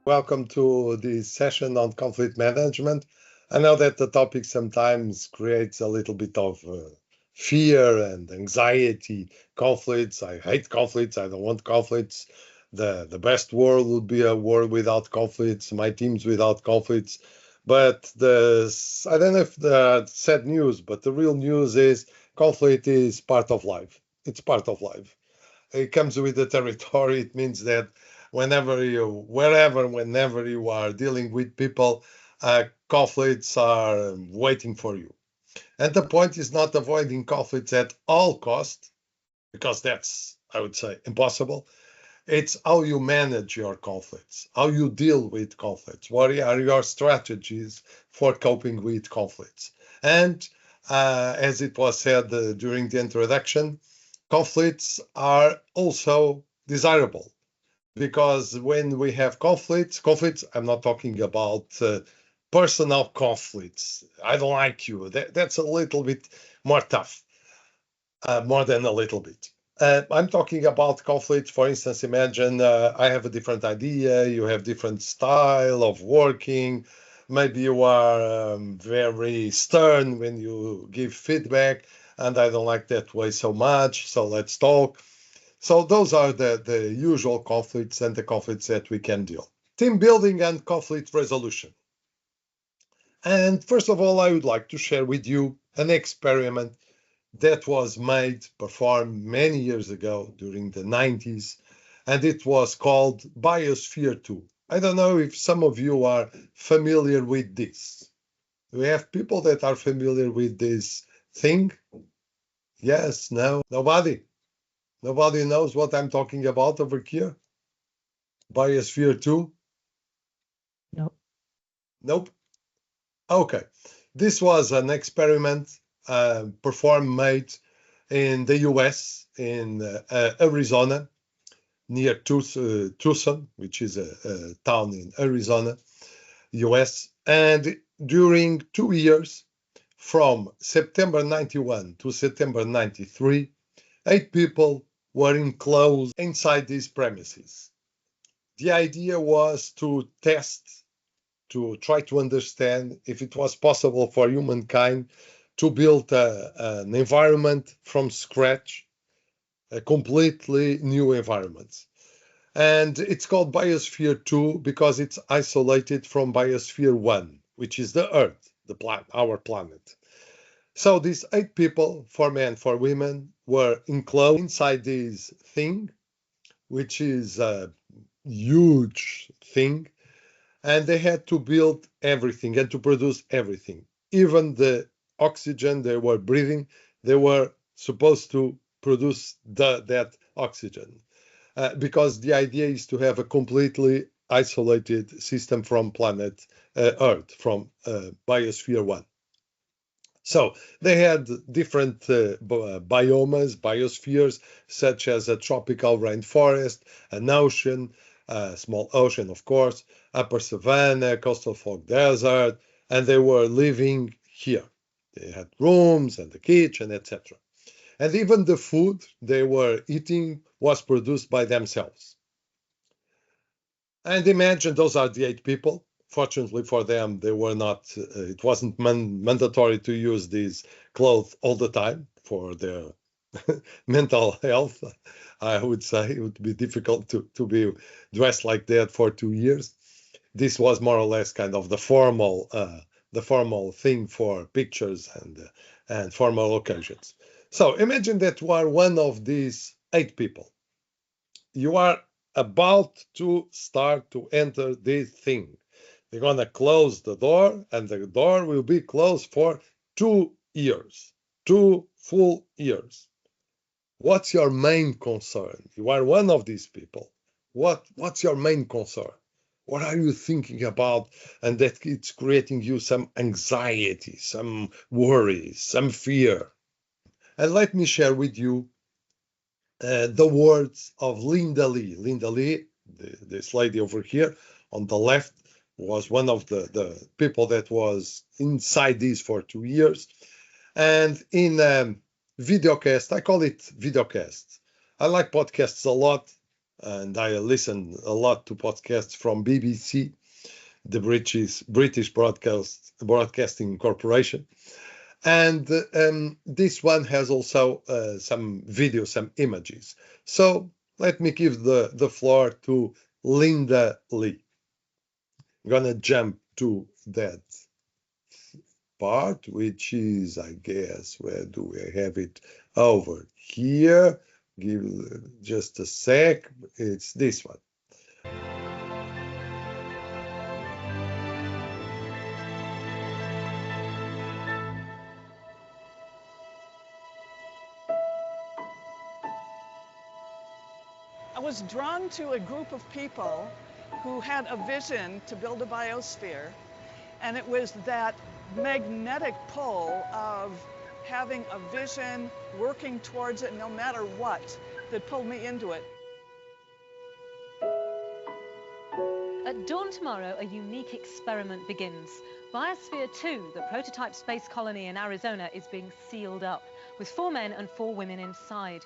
Welcome to this session on conflict management. I know that the topic sometimes creates a little bit of fear and anxiety. Conflicts, I hate conflicts, I don't want conflicts. The best world would be a world without conflicts, my teams without conflicts. But I don't know if the sad news, but the real news is conflict is part of life. It's part of life. It comes with the territory. It means that whenever you are dealing with people, conflicts are waiting for you. And the point is not avoiding conflicts at all cost, because that's, I would say, impossible. It's how you manage your conflicts, how you deal with conflicts. What are your strategies for coping with conflicts? And as it was said during the introduction, conflicts are also desirable, because when we have conflicts, I'm not talking about personal conflicts. I don't like you. That's a little bit more tough, more than a little bit. I'm talking about conflicts. For instance, imagine I have a different idea, you have different style of working. Maybe you are very stern when you give feedback, and I don't like that way so much, so let's talk. So those are the usual conflicts and the conflicts that we can deal. Team building and conflict resolution. And first of all, I would like to share with you an experiment that was performed many years ago during the 90s, and it was called Biosphere 2. I don't know if some of you are familiar with this. Do we have people that are familiar with this thing? Yes, no, nobody? Nobody knows what I'm talking about over here? Biosphere 2? No. Nope. Okay. This was an experiment made in the US, in Arizona, near Tucson, which is a town in Arizona, US. And during 2 years, from September 91 to September 93, 8 people were enclosed inside these premises. The idea was to test, to try to understand if it was possible for humankind to build an environment from scratch, a completely new environment. And it's called Biosphere 2 because it's isolated from Biosphere 1, which is the Earth, our planet. So these 8 people, 4 men, 4 women, were enclosed inside this thing, which is a huge thing, and they had to build everything and to produce everything. Even the oxygen they were breathing, they were supposed to produce that oxygen, because the idea is to have a completely isolated system from planet Earth, from Biosphere 1. So they had different biomes, biospheres, such as a tropical rainforest, an ocean, a small ocean, of course, upper savanna, coastal fog desert, and they were living here. They had rooms and the kitchen, etc. And even the food they were eating was produced by themselves. And imagine those are the 8 people. Fortunately for them, they were not, it wasn't mandatory to use these clothes all the time for their mental health. I would say it would be difficult to be dressed like that for 2 years. This was more or less kind of the formal thing for pictures and formal occasions. So imagine that you are one of these 8 people. You are about to start to enter this thing. They're going to close the door, and the door will be closed for 2 years, 2 full years. What's your main concern? You are one of these people. What's your main concern? What are you thinking about? And that it's creating you some anxiety, some worry, some fear. And let me share with you the words of Linda Lee. Linda Lee, this lady over here on the left, was one of the people that was inside this for 2 years. And in videocast. I call it videocast. I like podcasts a lot, and I listen a lot to podcasts from BBC, the British Broadcasting Corporation. And this one has also some video, some images. So let me give the floor to Linda Lee. I'm gonna jump to that part, which is, I guess, where do we have it? Over here. Give just a sec. It's this one. I was drawn to a group of people who had a vision to build a biosphere, and it was that magnetic pull of having a vision, working towards it no matter what, that pulled me into it. At dawn tomorrow, a unique experiment begins. Biosphere 2, the prototype space colony in Arizona, is being sealed up, with 4 men and 4 women inside.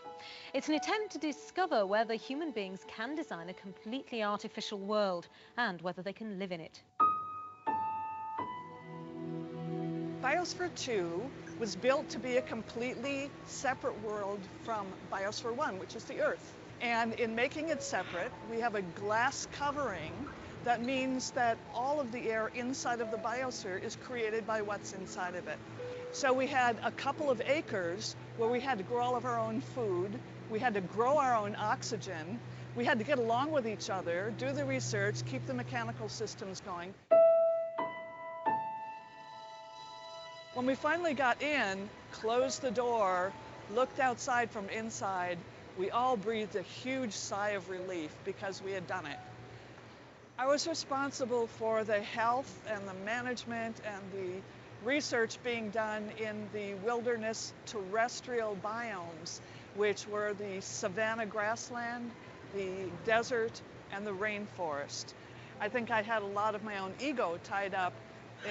It's an attempt to discover whether human beings can design a completely artificial world and whether they can live in it. Biosphere 2 was built to be a completely separate world from Biosphere 1, which is the Earth. And in making it separate, we have a glass covering. That means that all of the air inside of the biosphere is created by what's inside of it. So we had a couple of acres where we had to grow all of our own food. We had to grow our own oxygen. We had to get along with each other, do the research, keep the mechanical systems going. When we finally got in, closed the door, looked outside from inside, we all breathed a huge sigh of relief because we had done it. I was responsible for the health and the management and the research being done in the wilderness terrestrial biomes, which were the savanna grassland, the desert, and the rainforest. I think I had a lot of my own ego tied up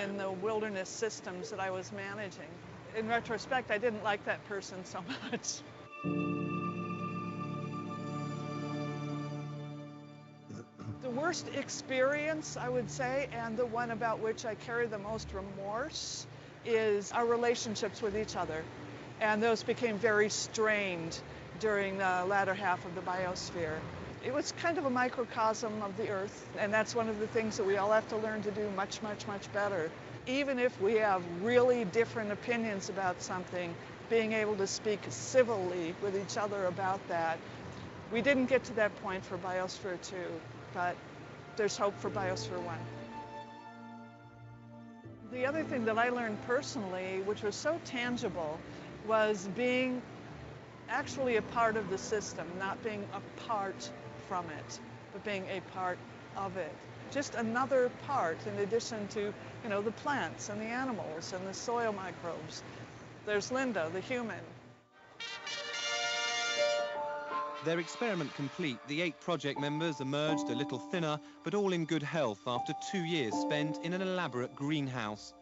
in the wilderness systems that I was managing. In retrospect, I didn't like that person so much. The worst experience, I would say, and the one about which I carry the most remorse, is our relationships with each other. And those became very strained during the latter half of the biosphere. It was kind of a microcosm of the Earth, and that's one of the things that we all have to learn to do much, much, much better. Even if we have really different opinions about something, being able to speak civilly with each other about that. We didn't get to that point for Biosphere 2, but there's hope for Biosphere 1. The other thing that I learned personally, which was so tangible, was being actually a part of the system, not being apart from it, but being a part of it. Just another part in addition to, the plants and the animals and the soil microbes. There's Linda, the human. Their experiment complete, the 8 project members emerged a little thinner, but all in good health after 2 years spent in an elaborate greenhouse.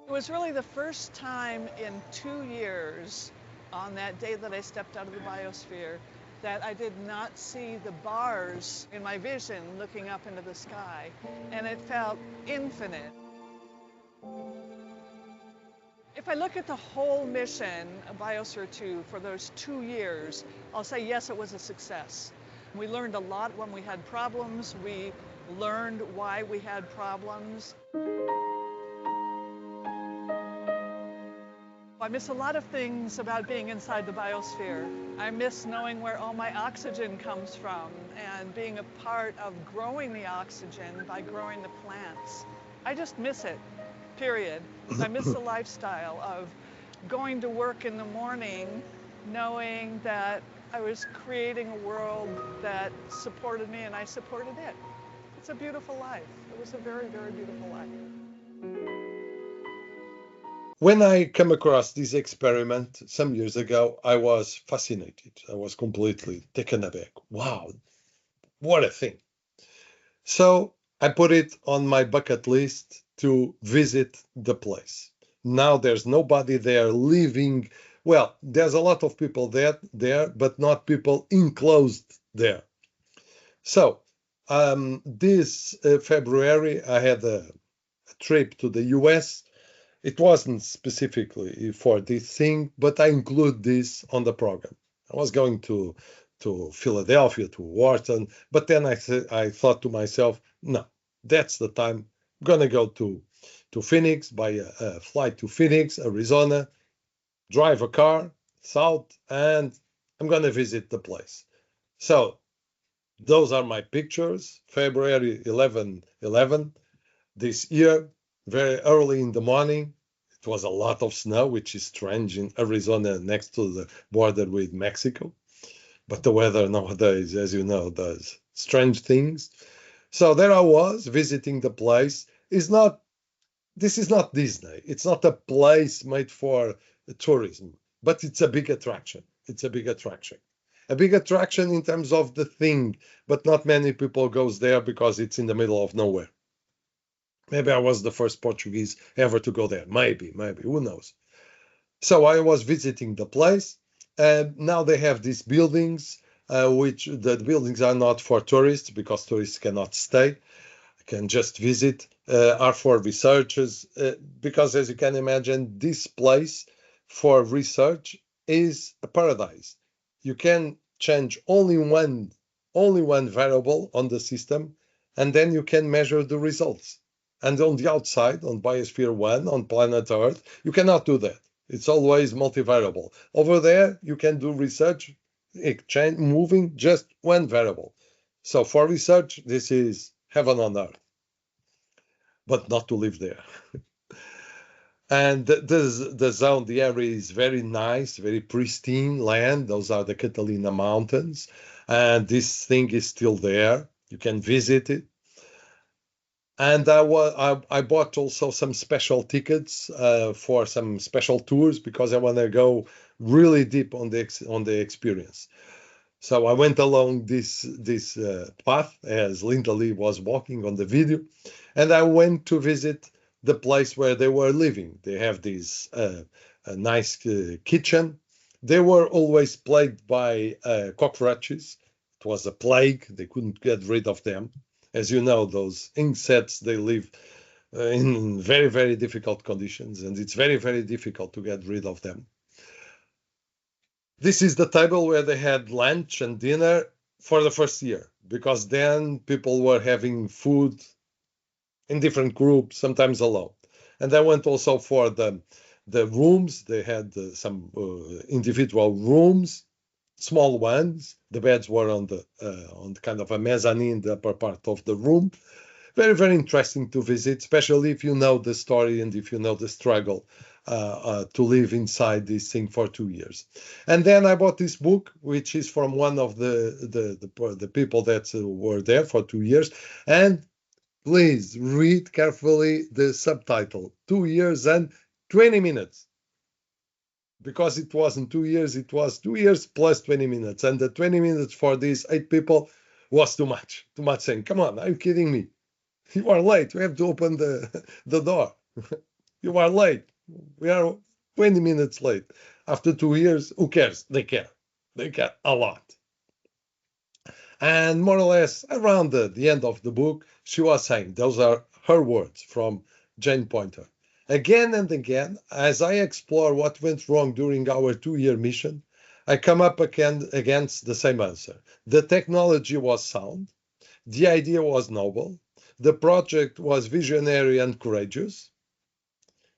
It was really the first time in 2 years, on that day that I stepped out of the biosphere, that I did not see the bars in my vision looking up into the sky, and it felt infinite. If I look at the whole mission of Biosphere 2 for those 2 years, I'll say yes, it was a success. We learned a lot when we had problems. We learned why we had problems. I miss a lot of things about being inside the biosphere. I miss knowing where all my oxygen comes from and being a part of growing the oxygen by growing the plants. I just miss it, period. I miss the lifestyle of going to work in the morning knowing that I was creating a world that supported me and I supported it. It's a beautiful life. It was a very, very beautiful life. When I came across this experiment some years ago, I was fascinated. I was completely taken aback. Wow, what a thing. So I put it on my bucket list to visit the place. Now there's nobody there living. Well, there's a lot of people there, but not people enclosed there. So this February, I had a trip to the US. It wasn't specifically for this thing, but I include this on the program. I was going to Philadelphia, to Wharton, but then I thought to myself, no, that's the time. I'm gonna go to Phoenix, buy a flight to Phoenix, Arizona, drive a car south, and I'm gonna visit the place. So those are my pictures. February 11 this year, very early in the morning. It was a lot of snow, which is strange in Arizona next to the border with Mexico. But the weather nowadays, as you know, does strange things. So there I was visiting the place. This is not Disney. It's not a place made for tourism, but it's a big attraction. It's a big attraction. A big attraction in terms of the thing, but not many people goes there because it's in the middle of nowhere. Maybe I was the first Portuguese ever to go there. Maybe, who knows? So I was visiting the place, and now they have these buildings, which the buildings are not for tourists because tourists cannot stay, can just visit, are for researchers, because as you can imagine, this place for research is a paradise. You can change only one variable on the system, and then you can measure the results. And on the outside, on Biosphere 1, on planet Earth, you cannot do that. It's always multivariable. Over there, you can do research, exchange, moving just one variable. So for research, this is heaven on earth, but not to live there. And the zone, the area is very nice, very pristine land. Those are the Catalina Mountains. And this thing is still there. You can visit it. And I bought also some special tickets for some special tours because I want to go really deep on the experience. So I went along this path as Linda Lee was walking on the video, and I went to visit the place where they were living. They have this nice kitchen. They were always plagued by cockroaches. It was a plague. They couldn't get rid of them. As you know, those insects, they live in very, very difficult conditions, and it's very, very difficult to get rid of them. This is the table where they had lunch and dinner for the first year, because then people were having food in different groups, sometimes alone. And I went also for the rooms. They had some individual rooms, small ones. The beds were on kind of a mezzanine, the upper part of the room. Very, very interesting to visit, especially if you know the story and if you know the struggle to live inside this thing for 2 years. And then I bought this book, which is from one of the people that were there for 2 years. And please read carefully the subtitle, 2 years and 20 minutes. Because it wasn't 2 years, it was 2 years plus 20 minutes. And the 20 minutes for these 8 people was too much saying, come on, are you kidding me? You are late. We have to open the door. You are late. We are 20 minutes late. After 2 years, who cares? They care. They care a lot. And more or less around the end of the book, she was saying, those are her words from Jane Poynter. Again and again, as I explore what went wrong during our 2-year mission, I come up against the same answer. The technology was sound. The idea was noble. The project was visionary and courageous.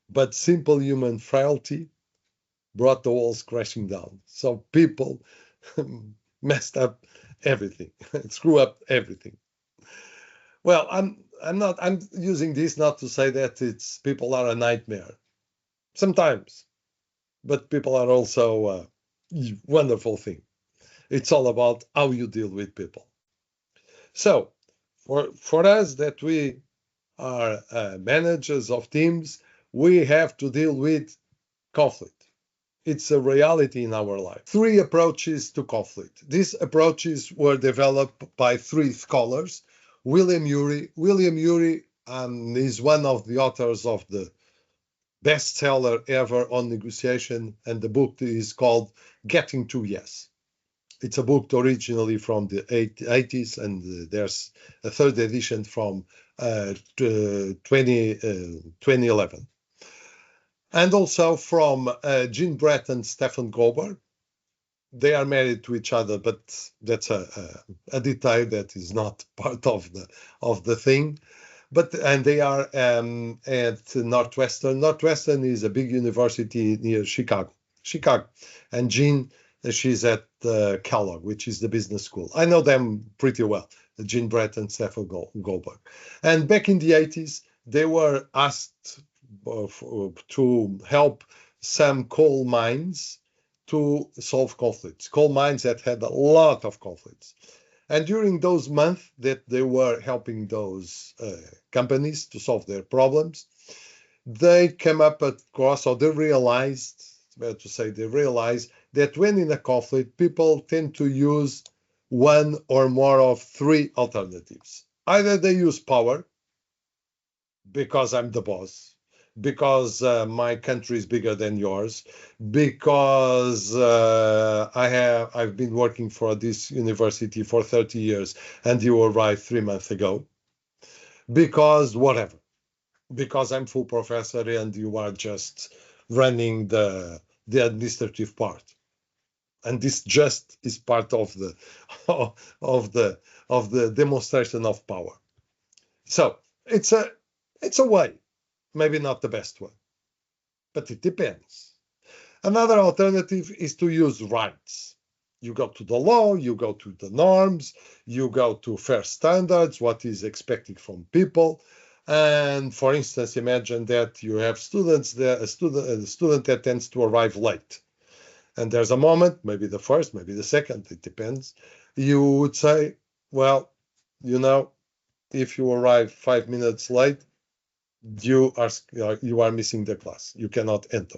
But simple human frailty brought the walls crashing down. So people messed up everything, screw up everything. Well, I'm using this not to say that people are a nightmare. Sometimes, but people are also a wonderful thing. It's all about how you deal with people. So, for us that we are managers of teams, we have to deal with conflict. It's a reality in our life. 3 approaches to conflict. These approaches were developed by 3 scholars. William Ury is one of the authors of the bestseller ever on negotiation, and the book is called Getting to Yes. It's a book originally from the 80s, and there's a third edition from 2011. And also from Jean Brett and Stefan Goldberg. They are married to each other, but that's a detail that is not part of the thing. And they are at Northwestern. Northwestern is a big university near Chicago. And Jean, she's at Kellogg, which is the business school. I know them pretty well, Jean Brett and Stefan Goldberg. And back in the 80s, they were asked to help some coal mines to solve conflicts, coal mines that had a lot of conflicts. And during those months that they were helping those companies to solve their problems, they came up across, or they realized, it's better to say, they realized that when in a conflict, people tend to use one or more of three alternatives. Either they use power, because I'm the boss, because my country is bigger than yours, because I've been working for this university for 30 years and you arrived 3 months ago, because whatever, because I'm full professor and you are just running the administrative part. And this just is part of the of the demonstration of power. So it's a way. Maybe not the best one, but it depends. Another alternative is to use rights. You go to the law, you go to the norms, you go to fair standards, what is expected from people. And for instance, imagine that you have students there, a student that tends to arrive late. And there's a moment, maybe the first, maybe the second, it depends. You would say, well, if you arrive 5 minutes late, you are missing the class. You cannot enter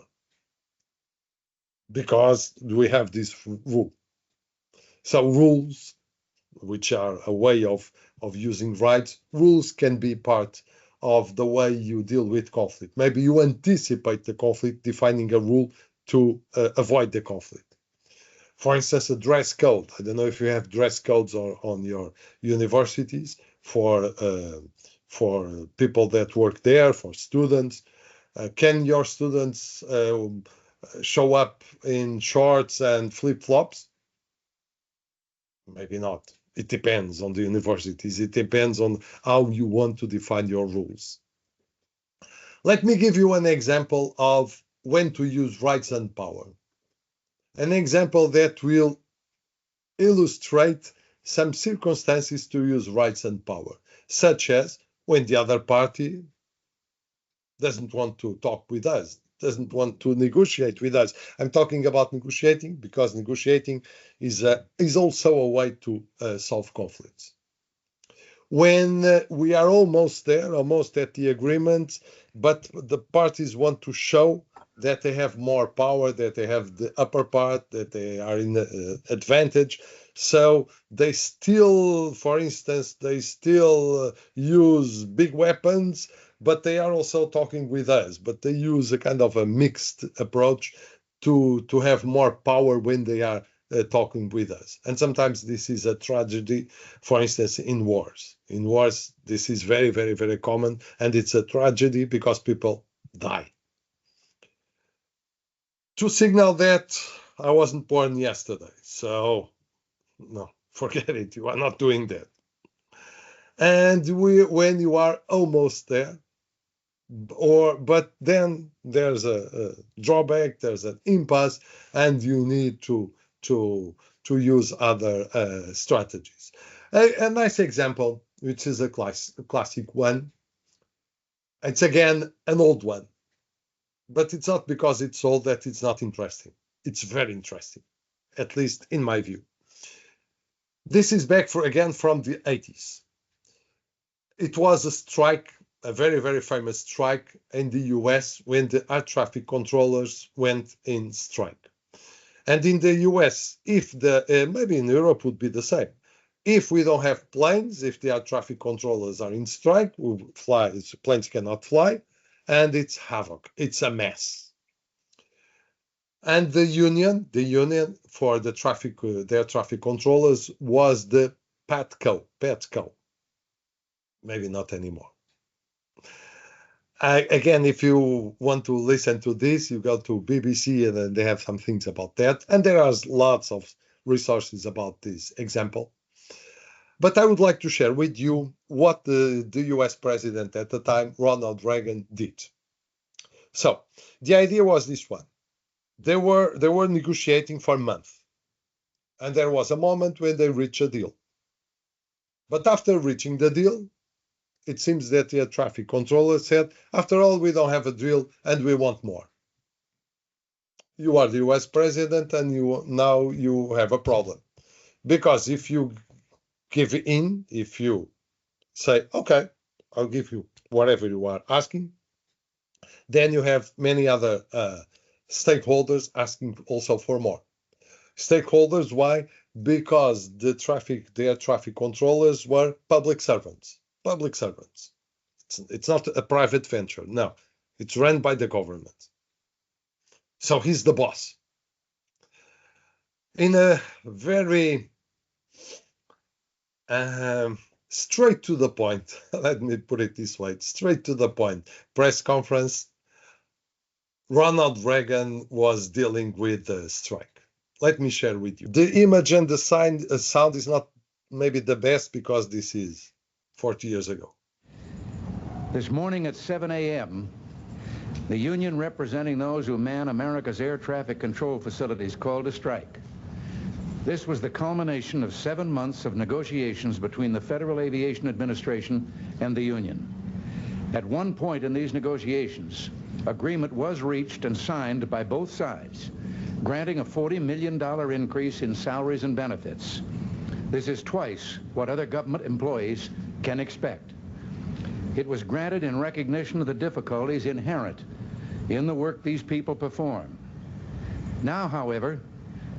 because we have this rule. So rules, which are a way of using rights, rules can be part of the way you deal with conflict. Maybe you anticipate the conflict, defining a rule to avoid the conflict. For instance, a dress code. I don't know if you have dress codes on your universities for people that work there, for students. Can your students show up in shorts and flip-flops? Maybe not. It depends on the universities. It depends on how you want to define your rules. Let me give you an example of when to use rights and power. An example that will illustrate some circumstances to use rights and power, such as when the other party doesn't want to talk with us, doesn't want to negotiate with us. I'm talking about negotiating because negotiating is also a way to solve conflicts. When we are almost there, almost at the agreement, but the parties want to show that they have more power, that they have the upper part, that they are in advantage. So they still, for instance, use big weapons, but they are also talking with us. But they use a kind of a mixed approach to have more power when they are talking with us. And sometimes this is a tragedy, for instance, in wars. In wars, this is very, very, very common, and it's a tragedy because people die. To signal that I wasn't born yesterday, so no, forget it. You are not doing that. And when you are almost there, but then there's a drawback, there's an impasse, and you need to use other strategies. A nice example, which is a classic one. It's again an old one. But it's not because it's old that it's not interesting. It's very interesting, at least in my view. This is back again from the 80s. It was a strike, a very, very famous strike in the US when the air traffic controllers went in strike. And in the US, maybe in Europe would be the same. If we don't have planes, if the air traffic controllers are in strike, planes cannot fly. and it's havoc. It's a mess. And the union for the traffic, their traffic controllers was the Petco. Maybe not anymore. Again, if you want to listen to this, you go to BBC and then they have some things about that. And there are lots of resources about this example. But I would like to share with you what the US president at the time, Ronald Reagan, did. So the idea was this one. They were negotiating for a month. And there was a moment when they reached a deal. But after reaching the deal, it seems that the traffic controller said, after all, we don't have a deal and we want more. You are the US president and now you have a problem. Because if you give in, if you say, okay, I'll give you whatever you are asking, then you have many other stakeholders asking also for more. Stakeholders, why? Because their traffic controllers were public servants. It's not a private venture. No, it's run by the government. So he's the boss. In a very straight to the point, let me put it this way, straight to the point, press conference, Ronald Reagan was dealing with the strike. Let me share with you. The image and the sound is not maybe the best because this is 40 years ago. This morning at 7 a.m., the union representing those who man America's air traffic control facilities called a strike. This was the culmination of 7 months of negotiations between the Federal Aviation Administration and the union. At one point in these negotiations, agreement was reached and signed by both sides, granting a $40 million increase in salaries and benefits. This is twice what other government employees can expect. It was granted in recognition of the difficulties inherent in the work these people perform. Now, however,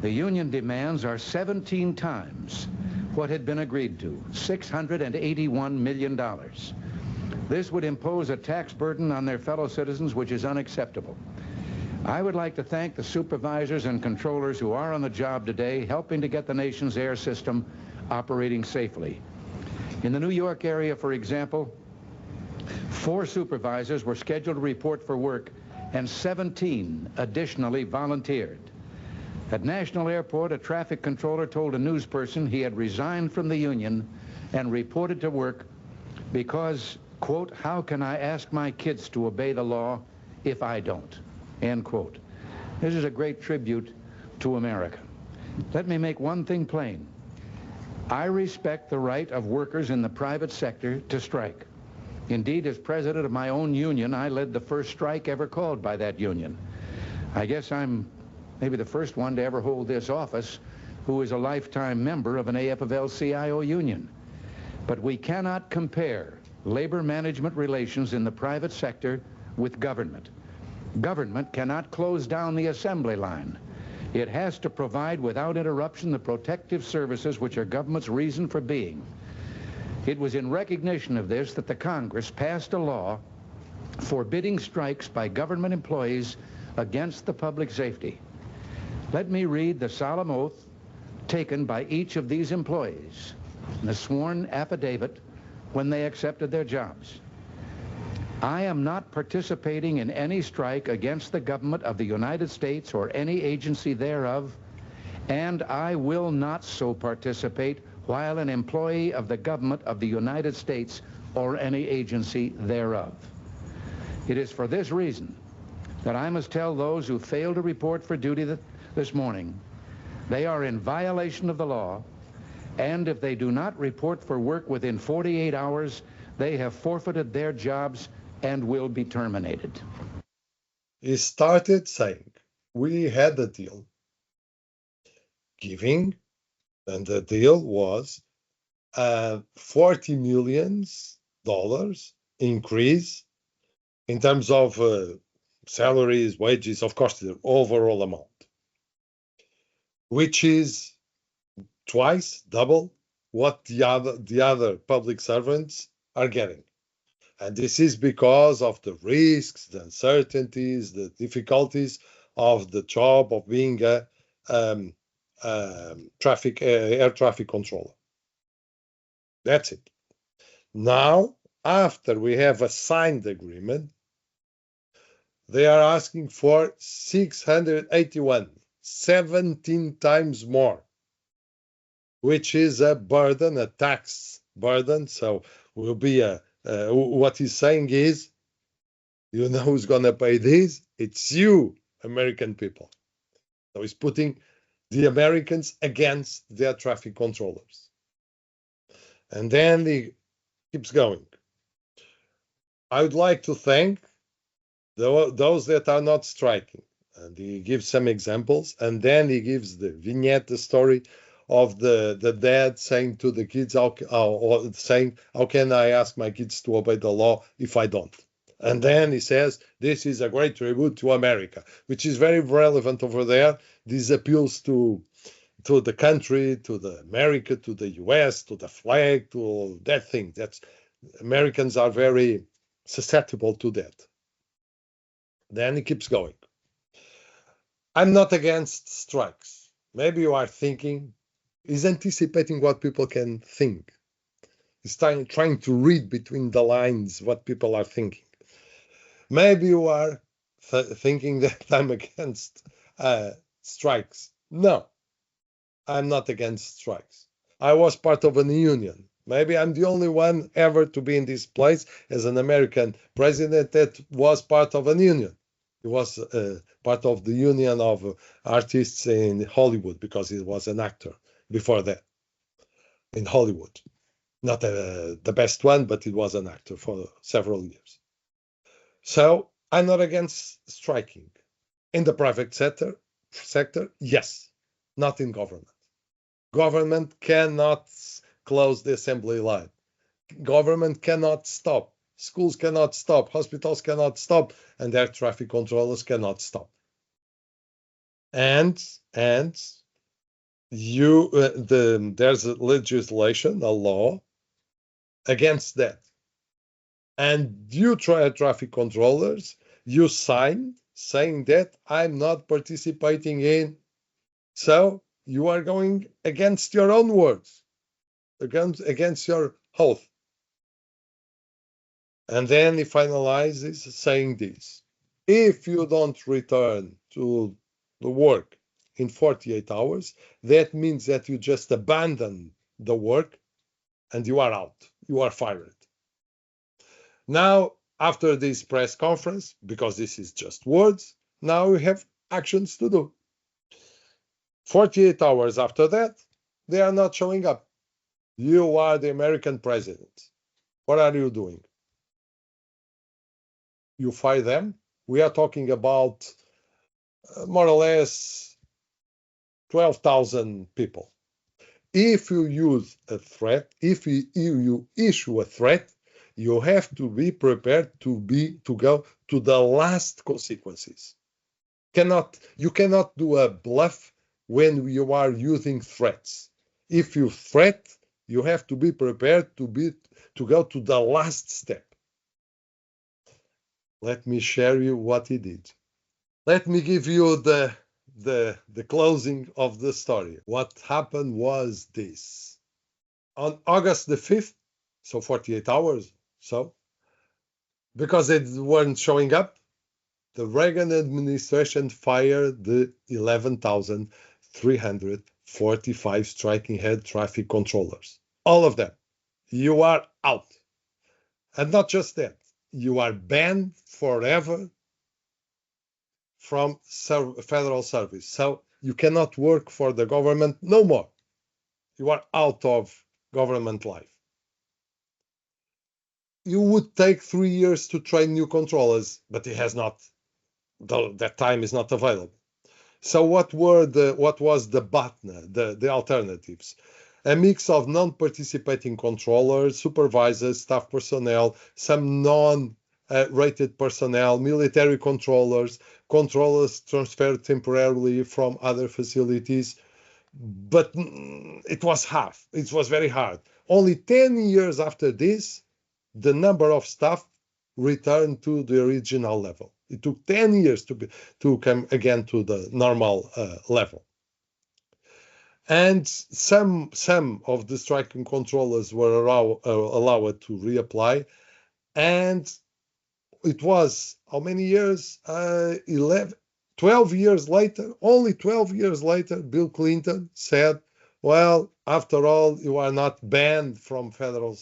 the union demands are 17 times what had been agreed to, $681 million. This would impose a tax burden on their fellow citizens which is unacceptable. I would like to thank the supervisors and controllers who are on the job today helping to get the nation's air system operating safely. In the New York area, for example, 4 supervisors were scheduled to report for work and 17 additionally volunteered. At National Airport, a traffic controller told a news person he had resigned from the union and reported to work because, quote, how can I ask my kids to obey the law if I don't, end quote. This is a great tribute to America. Let me make one thing plain. I respect the right of workers in the private sector to strike. Indeed, as president of my own union, I led the first strike ever called by that union. I guess I'm maybe the first one to ever hold this office who is a lifetime member of an AFL-CIO union. But we cannot compare labor management relations in the private sector with government. Government cannot close down the assembly line. It has to provide without interruption the protective services which are government's reason for being. It was in recognition of this that the Congress passed a law forbidding strikes by government employees against the public safety. Let me read the solemn oath taken by each of these employees, the sworn affidavit when they accepted their jobs. I am not participating in any strike against the government of the United States or any agency thereof, and I will not so participate while an employee of the government of the United States or any agency thereof. It is for this reason that I must tell those who fail to report for duty this morning they are in violation of the law, and if they do not report for work within 48 hours, they have forfeited their jobs and will be terminated. He started saying, we had a deal, giving, and the deal was $40 million increase in terms of salaries, wages, of course, the overall amount, which is twice, double what the other public servants are getting. And this is because of the risks, the uncertainties, the difficulties of the job of being a air traffic controller. That's it. Now, after we have a signed agreement, they are asking for 681, 17 times more, which is a burden, a tax burden. So will be what he's saying is, you know who's going to pay this? It's you, American people. So he's putting the Americans against their traffic controllers. And then he keeps going. I would like to thank those that are not striking. And he gives some examples. And then he gives the vignette, the story of the dad saying to the kids, how can I ask my kids to obey the law if I don't? And then he says, this is a great tribute to America, which is very relevant over there. This appeals to the country, to the America, to the US, to the flag, to all that thing. Americans are very susceptible to that. Then he keeps going. I'm not against strikes. Maybe you are thinking, he's anticipating what people can think. He's trying to read between the lines what people are thinking. Maybe you are thinking that I'm against strikes. No, I'm not against strikes. I was part of a union. Maybe I'm the only one ever to be in this place as an American president that was part of a union. He was part of the union of artists in Hollywood because he was an actor before that in Hollywood. Not the best one, but he was an actor for several years. So I'm not against striking. In the private sector, yes, not in government. Government cannot close the assembly line. Government cannot stop. Schools cannot stop. Hospitals cannot stop. And air traffic controllers cannot stop. And there's a legislation, a law against that. And you air traffic controllers, you sign saying that I'm not participating in. So you are going against your own words, against your oath. And then he finalizes saying this: if you don't return to the work in 48 hours, that means that you just abandon the work and you are out, you are fired. Now, after this press conference, because this is just words, now we have actions to do. 48 hours after that, they are not showing up. You are the American president. What are you doing? You fire them? We are talking about more or less 12,000 people. If you use a threat, if you issue a threat, you have to be prepared to go to the last consequences. You cannot do a bluff when you are using threats. If you threat, you have to be prepared to go to the last step. Let me share you what he did. Let me give you the closing of the story. What happened was this. On August the 5th, so 48 hours, because they weren't showing up, the Reagan administration fired the 11,345 striking air traffic controllers. All of them. You are out. And not just that, you are banned forever from federal service. So you cannot work for the government no more. You are out of government life. You would take 3 years to train new controllers, but it has not. That time is not available. So what was the BATNA, the alternatives? A mix of non-participating controllers, supervisors, staff personnel, some non-rated personnel, military controllers transferred temporarily from other facilities. But it was half. It was very hard. Only 10 years after this, the number of staff returned to the original level. It took 10 years to come again to the normal level. And some of the striking controllers were allowed to reapply. And it was how many years? 12 years later, only 12 years later, Bill Clinton said, well, after all, you are not banned from federal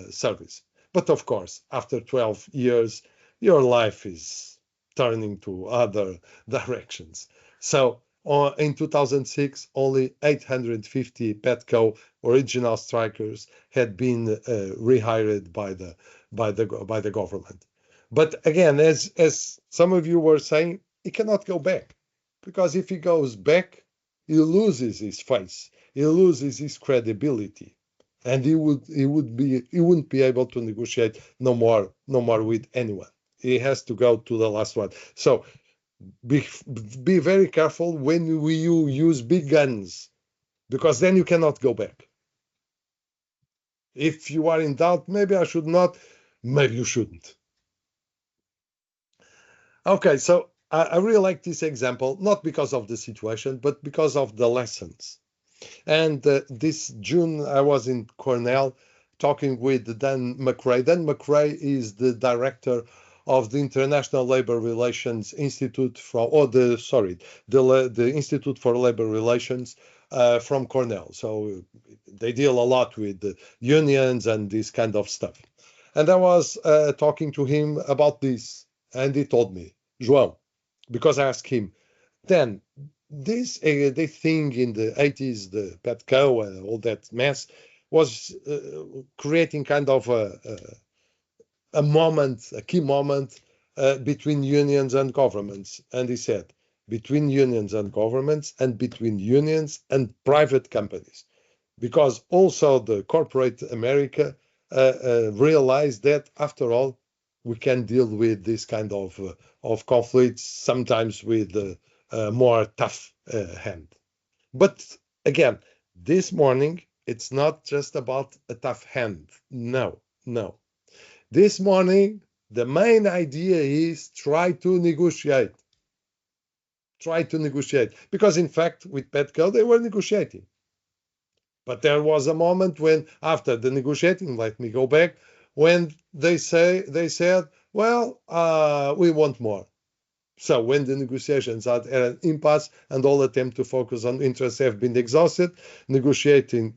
service. But of course, after 12 years, your life is turning to other directions. So in 2006, only 850 Petco original strikers had been rehired by the government. But again, as some of you were saying, he cannot go back, because if he goes back, he loses his face, he loses his credibility, and he wouldn't be able to negotiate no more with anyone. He has to go to the last one. So be very careful when you use big guns, because then you cannot go back. If you are in doubt, maybe I should not, maybe you shouldn't. Okay, so I really like this example, not because of the situation, but because of the lessons. And this June, I was in Cornell talking with Dan McRae. Dan McRae is the director of the International Labor Relations Institute the Institute for Labor Relations from Cornell. So they deal a lot with the unions and this kind of stuff. And I was talking to him about this, and he told me, Joao, because I asked him, then this thing in the 80s, the Petco and all that mess, was creating kind of a key moment between unions and governments. And he said, between unions and governments, and between unions and private companies. Because also the corporate America realized that, after all, we can deal with this kind of conflicts, sometimes with a more tough hand. But again, this morning, it's not just about a tough hand. No. This morning, the main idea is try to negotiate. Try to negotiate. Because in fact, with Petco, they were negotiating. But there was a moment when, after the negotiating, let me go back, when they said, well, we want more. So when the negotiations are at an impasse and all attempt to focus on interests have been exhausted, negotiating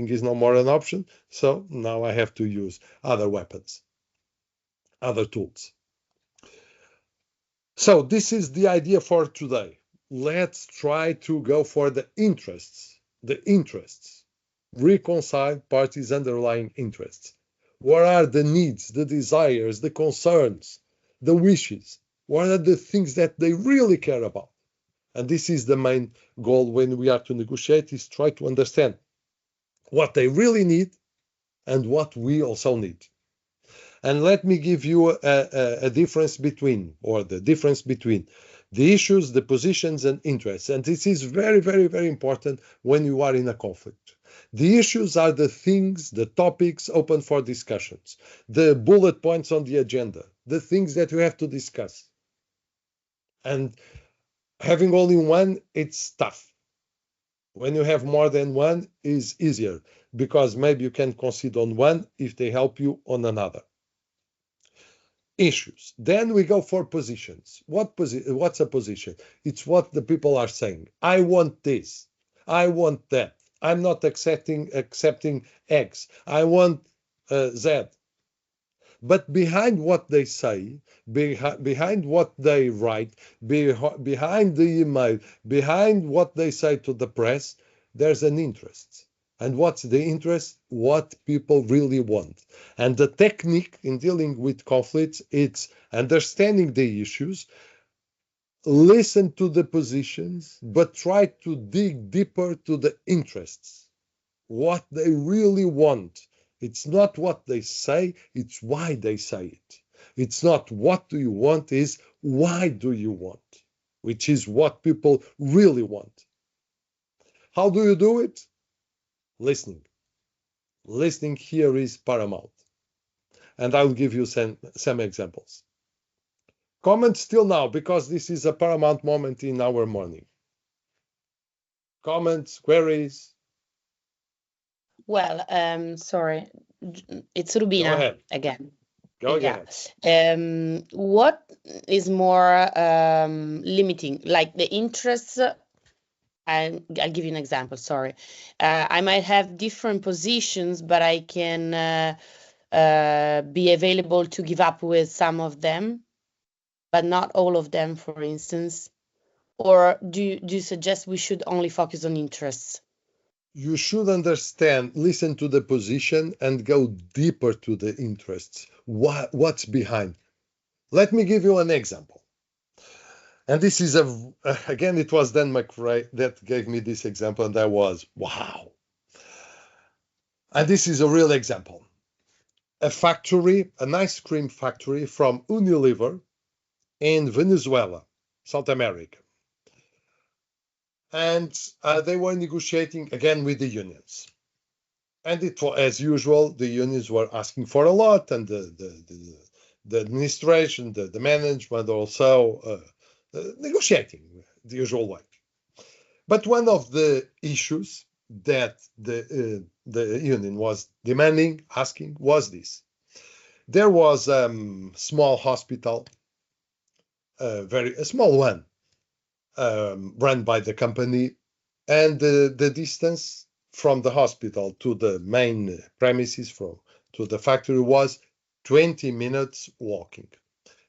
is no more an option. So now I have to use other weapons, other tools. So this is the idea for today. Let's try to go for the interests. Reconcile parties' underlying interests. What are the needs, the desires, the concerns, the wishes? What are the things that they really care about? And this is the main goal when we are to negotiate, is try to understand what they really need and what we also need. And let me give you the difference between the issues, the positions, and interests. And this is very, very, very important when you are in a conflict. The issues are the things, the topics open for discussions, the bullet points on the agenda, the things that you have to discuss. And having only one, it's tough. When you have more than one, is easier, because maybe you can concede on one if they help you on another. Issues. Then we go for positions. What's a position? It's what the people are saying. I want this. I want that. I'm not accepting X. I want Z. But behind what they say, behind what they write, behind the email, behind what they say to the press, there's an interest. And what's the interest? What people really want. And the technique in dealing with conflicts, it's understanding the issues, listen to the positions, but try to dig deeper to the interests. What they really want. It's not what they say, it's why they say it. It's not what do you want, is why do you want, which is what people really want. How do you do it? Listening. Listening here is paramount. And I'll give you some examples. Comments till now, because this is a paramount moment in our morning. Comments, queries? Well, sorry, it's Go Rubina ahead. again. Go Yeah. ahead. What is more limiting, like the interests? I'll give you an example. Sorry, I might have different positions, but I can be available to give up with some of them, but not all of them, for instance. Or do you suggest we should only focus on interests? You should understand, listen to the position and go deeper to the interests. What's behind? Let me give you an example. And this is again, it was Dan McRae that gave me this example, and I was, wow. And this is a real example. A factory, an ice cream factory from Unilever in Venezuela, South America. And they were negotiating again with the unions. And it was, as usual, the unions were asking for a lot, and the administration, the management also negotiating the usual way. But one of the issues that the union was demanding, asking, was this. There was a small hospital, a small one, run by the company, and the distance from the hospital to the main premises, to the factory, was 20 minutes walking.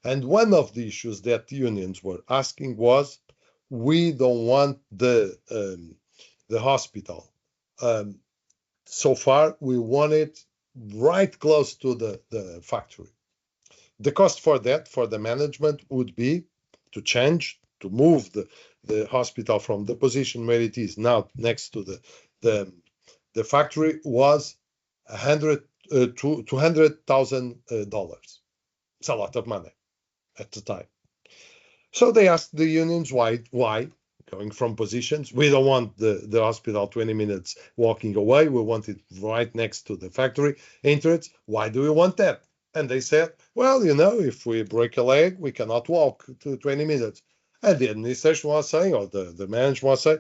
And one of the issues that the unions were asking was, we don't want the hospital. So far, we want it right close to the factory. The cost for that, for the management, would be to move the hospital from the position where it is now next to the factory, was $200,000. It's a lot of money at the time. So they asked the unions why going from positions. We don't want the hospital 20 minutes walking away. We want it right next to the factory entrance. Why do we want that? And they said, well, if we break a leg, we cannot walk to 20 minutes. And the administration was saying, or the management was saying,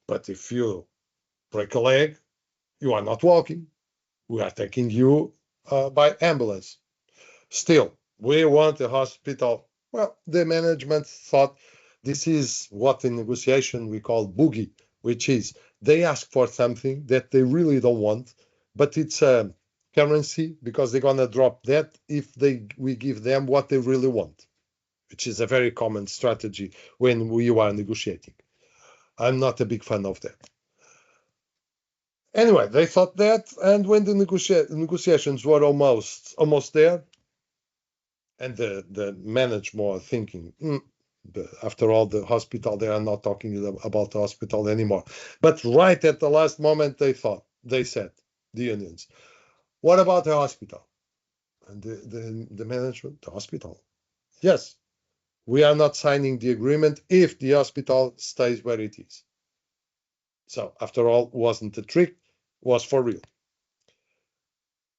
but if you break a leg, you are not walking. We are taking you by ambulance. Still, we want a hospital. Well, the management thought this is what in negotiation we call boogie, which is they ask for something that they really don't want, but it's a currency because they're going to drop that if we give them what they really want, which is a very common strategy when we are negotiating. I'm not a big fan of that. Anyway, they thought that, and when the negotiations were almost there, and the management thinking, after all, the hospital, they are not talking about the hospital anymore. But right at the last moment, they said, the unions, what about the hospital? And the management, the hospital. Yes, we are not signing the agreement if the hospital stays where it is. So after all, wasn't a trick, was for real.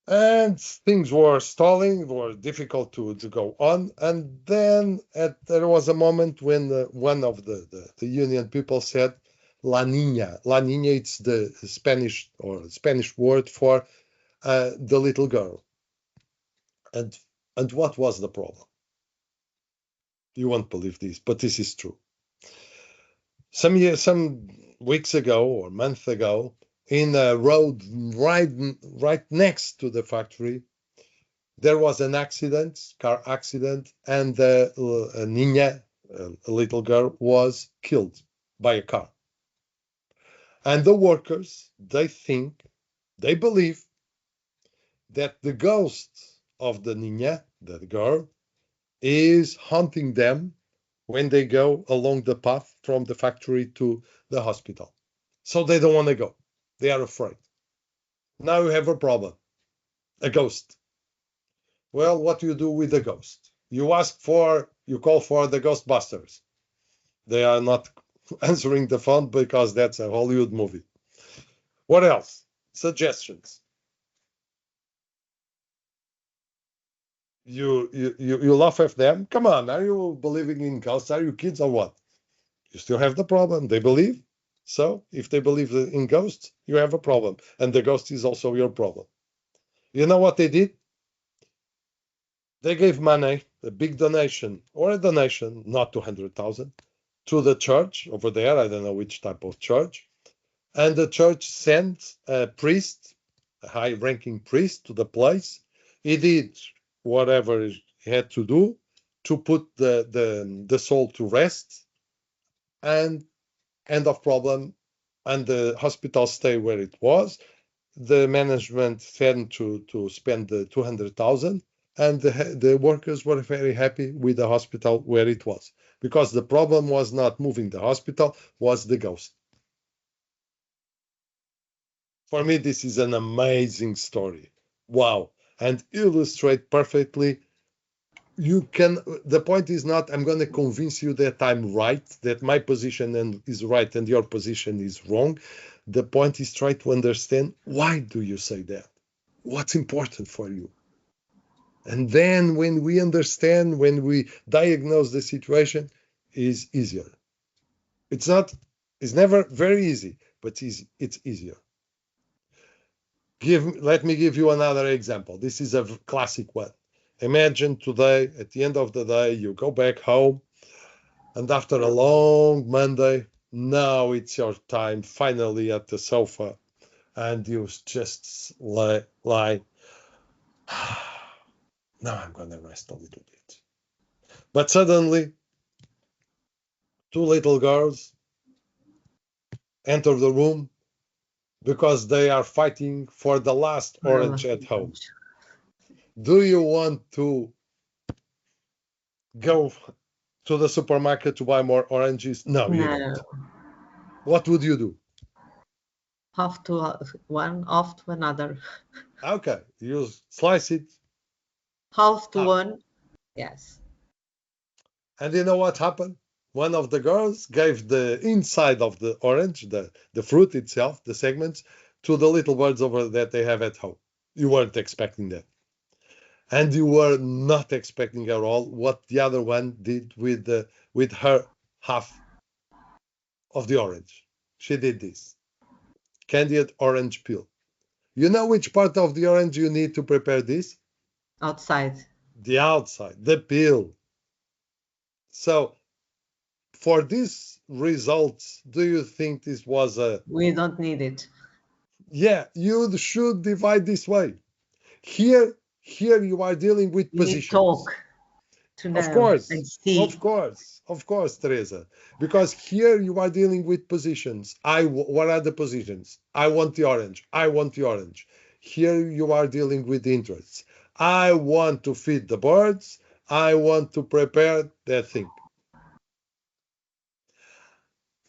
And things were stalling, were difficult to go on. And then there was a moment when one of the union people said, La Niña. La Niña, it's the Spanish word for the little girl. And what was the problem? You won't believe this, but this is true. Some weeks ago or month ago, in a road right next to the factory, there was an car accident, and a niña, a little girl, was killed by a car. And the workers, they believe that the ghost of the niña, the girl, is haunting them when they go along the path from the factory to the hospital. So they don't want to go. They are afraid. Now you have a problem, a ghost. Well, what do you do with the ghost? You call for the Ghostbusters. They are not answering the phone because that's a Hollywood movie. What else? Suggestions. You laugh at them. Come on, are you believing in ghosts? Are you kids or what? You still have the problem. They believe. So if they believe in ghosts, you have a problem. And the ghost is also your problem. You know what they did? They gave money, a big donation, or a donation, not 200,000, to the church over there. I don't know which type of church. And the church sent a priest, a high-ranking priest, to the place. He did whatever he had to do to put the soul to rest, and end of problem. And the hospital stay where it was. The management tend to spend the 200,000, and the workers were very happy with the hospital where it was, because the problem was not moving the hospital, was the ghost. For me, this is an amazing story. Wow. And illustrate perfectly. The point is not, I'm going to convince you that I'm right, that my position is right and your position is wrong. The point is try to understand, why do you say that? What's important for you? And then when we understand, when we diagnose the situation, is easier. It's never very easy, but it's easier. Let me give you another example. This is a classic one. Imagine today, at the end of the day, you go back home, and after a long Monday, now it's your time finally at the sofa, and you just lie. Now I'm going to rest a little bit. But suddenly, two little girls enter the room because they are fighting for the last orange at home. Do you want to go to the supermarket to buy more oranges? No, you don't. What would you do? Half to one, half to another. Okay, you slice it. Half to one, yes. And you know what happened? One of the girls gave the inside of the orange, the fruit itself, the segments, to the little birds over that they have at home. You weren't expecting that. And you were not expecting at all what the other one did with her half of the orange. She did this. Candied orange peel. You know which part of the orange you need to prepare this? Outside. The outside, the peel. So, for these results, do you think this was a... We don't need it. Yeah, you should divide this way. Here you are dealing with positions. We talk to them. Of course, Teresa. Because here you are dealing with positions. What are the positions? I want the orange. I want the orange. Here you are dealing with interests. I want to feed the birds. I want to prepare that thing.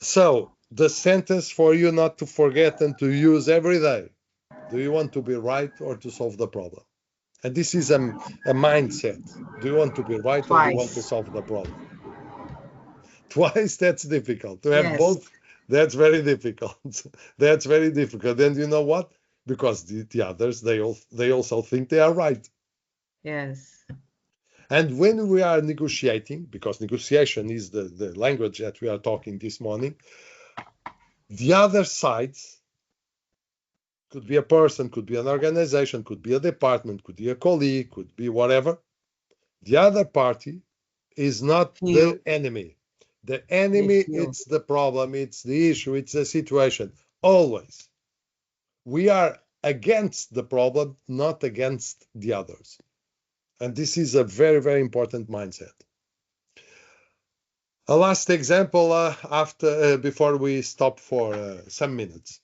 So, the sentence for you not to forget and to use every day. Do you want to be right or to solve the problem? And this is a mindset. Do you want to be right or do you want to solve the problem? Twice, that's difficult. To have both, that's very difficult. That's very difficult. And you know what? Because the others, they also think they are right. Yes. And when we are negotiating, because negotiation is the language that we are talking this morning, the other side could be a person, could be an organization, could be a department, could be a colleague, could be whatever. The other party is not the enemy. The enemy, it's the problem, it's the issue, it's the situation. Always. We are against the problem, not against the others. And this is a very, very important mindset. A last example before we stop for some minutes.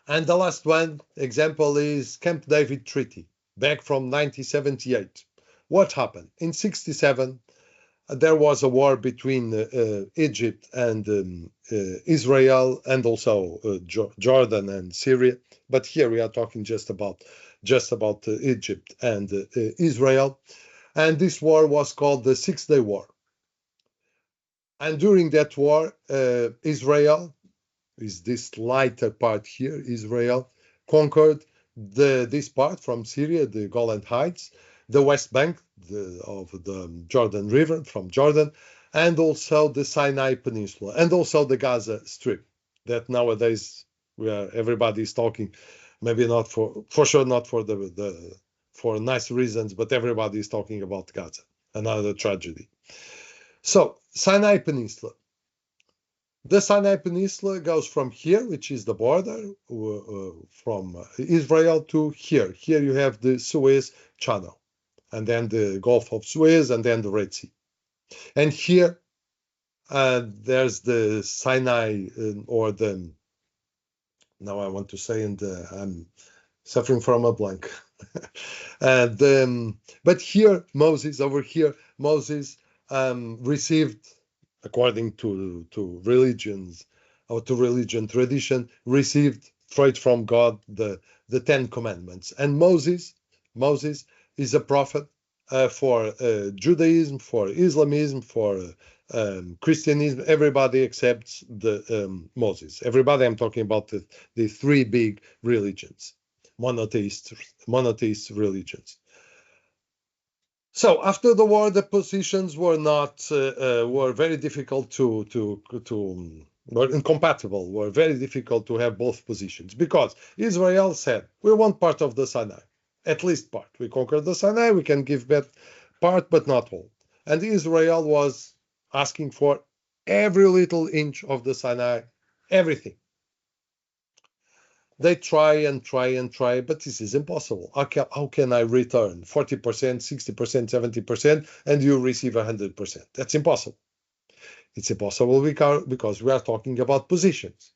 And the last one example is Camp David Treaty, back from 1978. What happened? In 1967, there was a war between Egypt and Israel, and also Jordan and Syria. But here we are talking just about Egypt and Israel. And this war was called the Six-Day War. And during that war, Israel, is this lighter part here, Israel conquered this part from Syria, the Golan Heights. the West Bank of the Jordan River from Jordan, and also the Sinai Peninsula, and also the Gaza Strip, that nowadays where everybody is talking, maybe not for sure not for for nice reasons, but everybody is talking about Gaza, another tragedy. So Sinai Peninsula. The Sinai Peninsula goes from here, which is the border from Israel, to here. Here you have the Suez Channel, and then the Gulf of Suez, and then the Red Sea. And here there's the Sinai, or the, now I want to say, and I'm suffering from a blank. But here, Moses, over here, Moses received, according to religions or to religion tradition, received straight from God the Ten Commandments. And Moses is a prophet for Judaism, for Islamism, for Christianism. Everybody accepts the Moses. Everybody, I'm talking about the three big religions, monotheist religions. So after the war, the positions were not were very difficult were incompatible, were very difficult to have both positions, because Israel said, we want part of the Sinai, at least part. We conquered the Sinai, we can give back part, but not all. And Israel was asking for every little inch of the Sinai, everything. They try and try and try, but this is impossible. How can I return 40%, 60%, 70%, and you receive 100%? That's impossible. It's impossible because we are talking about positions.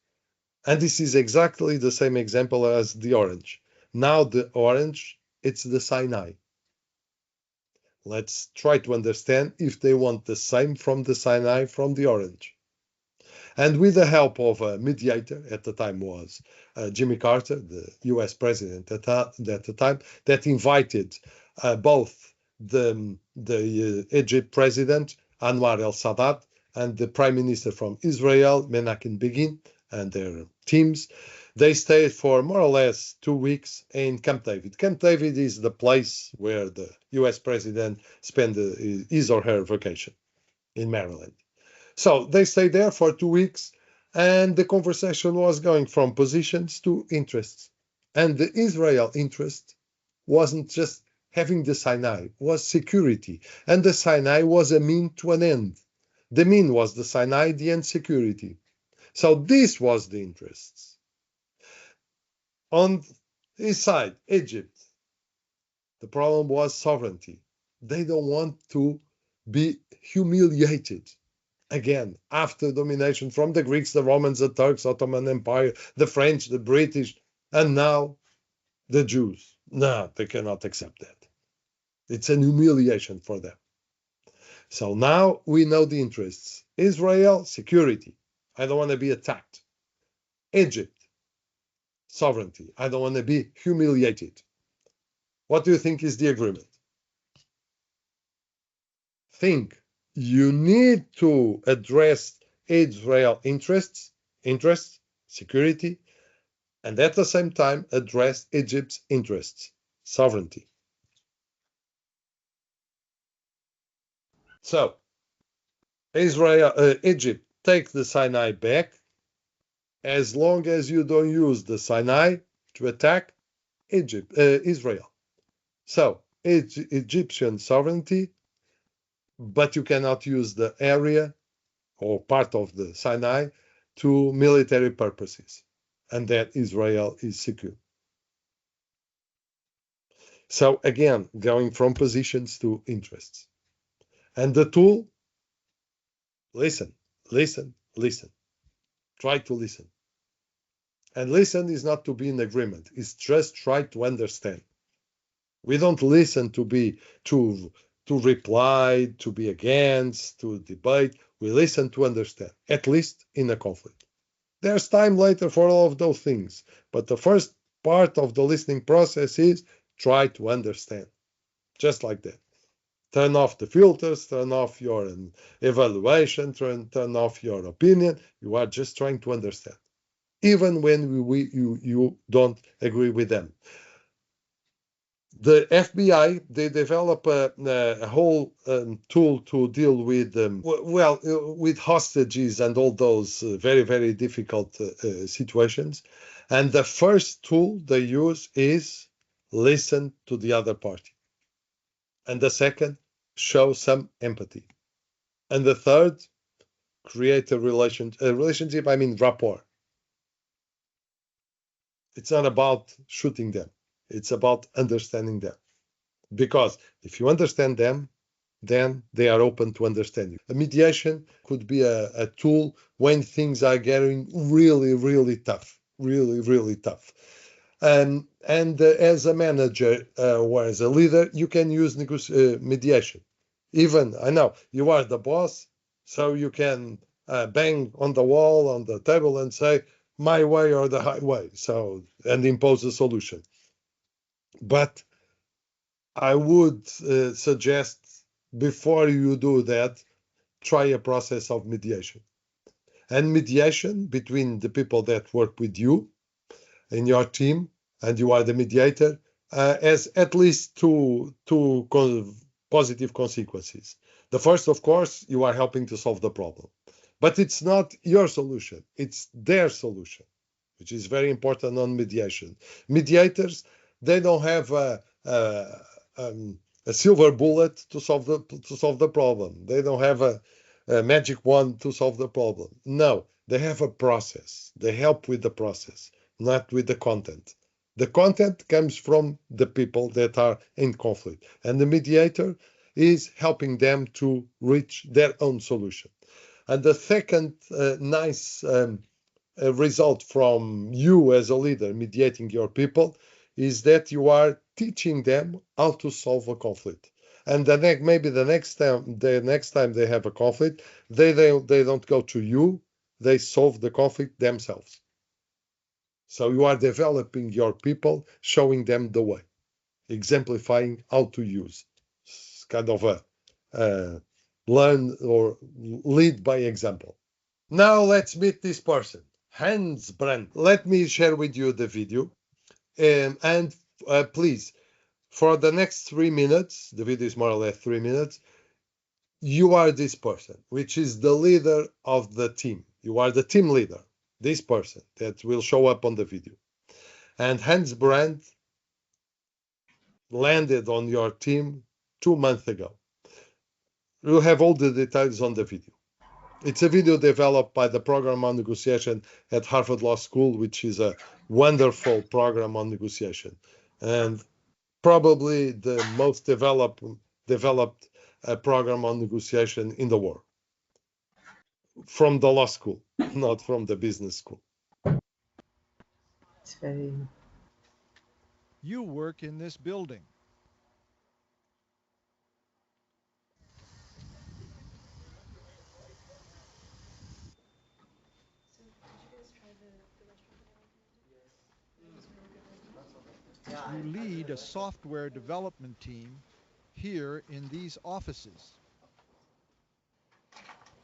And this is exactly the same example as the orange. Now the orange, it's the Sinai. Let's try to understand if they want the same from the Sinai from the orange. And with the help of a mediator, at the time was Jimmy Carter, the US president at the time, that invited both the Egypt president, Anwar el-Sadat, and the prime minister from Israel, Menachem Begin, and their teams. They stayed for more or less 2 weeks in Camp David. Camp David is the place where the US president spent his or her vacation in Maryland. So they stayed there for 2 weeks, and the conversation was going from positions to interests. And the Israel interest wasn't just having the Sinai, was security. And the Sinai was a mean to an end. The mean was the Sinai, the end security. So this was the interests. On his side, Egypt, the problem was sovereignty. They don't want to be humiliated. Again, after domination from the Greeks, the Romans, the Turks, Ottoman Empire, the French, the British, and now the Jews. No, they cannot accept that. It's an humiliation for them. So now we know the interests. Israel, security. I don't want to be attacked. Egypt, sovereignty. I don't want to be humiliated. What do you think is the agreement? Think. You need to address Israel interests, security, and at the same time address Egypt's interests, sovereignty. So, Egypt, take the Sinai back as long as you don't use the Sinai to attack Israel. So, Egyptian sovereignty, but you cannot use the area or part of the Sinai to military purposes, and that Israel is secure. So again, going from positions to interests. And the tool, listen. Try to listen. And listen is not to be in agreement. It's just try to understand. We don't listen to reply, to be against, to debate. We listen to understand, at least in a conflict. There's time later for all of those things, but the first part of the listening process is try to understand, just like that. Turn off the filters, turn off your evaluation, turn off your opinion. You are just trying to understand, even when you don't agree with them. The FBI, they develop a whole tool to deal with, with hostages and all those very, very difficult situations. And the first tool they use is listen to the other party. And the second, show some empathy. And the third, create a relationship, I mean rapport. It's not about shooting them. It's about understanding them. Because if you understand them, then they are open to understand you. A mediation could be a tool when things are getting really, really tough, really, really tough. And as a manager or as a leader, you can use mediation. Even, I know, you are the boss, so you can bang on the wall, on the table and say, my way or the highway, so, and impose a solution. But I would suggest before you do that, try a process of mediation. And mediation between the people that work with you in your team, and you are the mediator, has at least two positive consequences. The first, of course, you are helping to solve the problem. But it's not your solution, it's their solution, which is very important on mediation. Mediators, they don't have a silver bullet to solve the problem. They don't have a magic wand to solve the problem. No, they have a process. They help with the process, not with the content. The content comes from the people that are in conflict, and the mediator is helping them to reach their own solution. And the second nice result from you as a leader mediating your people is that you are teaching them how to solve a conflict. And maybe the next time they have a conflict, they don't go to you, they solve the conflict themselves. So you are developing your people, showing them the way, exemplifying how to use. It's kind of a learn or lead by example. Now let's meet this person, Hans Brandt. Let me share with you the video. And please, for the next 3 minutes, the video is more or less 3 minutes, you are this person, which is the leader of the team. You are the team leader, this person that will show up on the video. And Hans Brandt landed on your team 2 months ago. You have all the details on the video. It's a video developed by the program on negotiation at Harvard Law School, which is a wonderful program on negotiation, and probably the most developed program on negotiation in the world, from the law school, not from the business school. It's very. You work in this building. You lead a software development team here in these offices.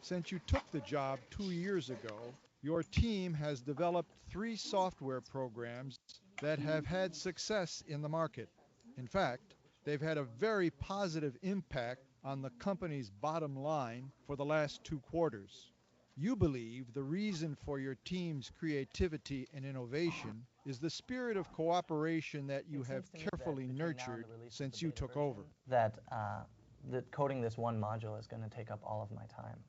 Since you took the job 2 years ago, your team has developed 3 software programs that have had success in the market. In fact, they've had a very positive impact on the company's bottom line for the last 2 quarters. You believe the reason for your team's creativity and innovation is the spirit of cooperation that you have carefully nurtured since you took over. That coding this one module is going to take up all of my time.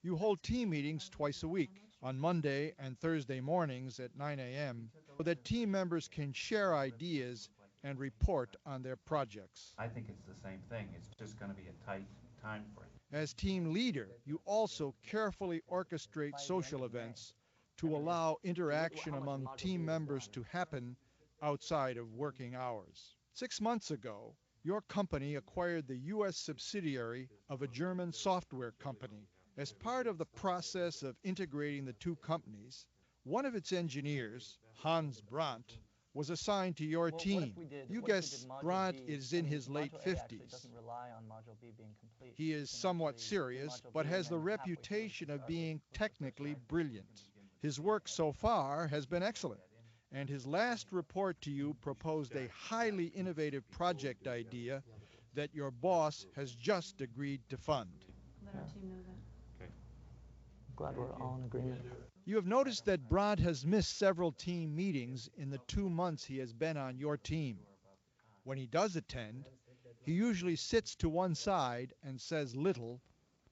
You hold team meetings twice a week, on Monday and Thursday mornings at 9 a.m., so that team members can share ideas and report on their projects. I think it's the same thing. It's just going to be a tight time frame. As team leader, you also carefully orchestrate social events to allow interaction among team members to happen outside of working hours. 6 months ago, your company acquired the U.S. subsidiary of a German software company. As part of the process of integrating the two companies, one of its engineers, Hans Brandt, was assigned to your team. You guessed Brandt is in his late 50s. He is somewhat serious, but has the reputation of being technically brilliant. His work so far has been excellent, and his last report to you proposed a highly innovative project idea that your boss has just agreed to fund. Let our team know that. Glad we're all in agreement. You have noticed that Brad has missed several team meetings in the 2 months he has been on your team. When he does attend, he usually sits to one side and says little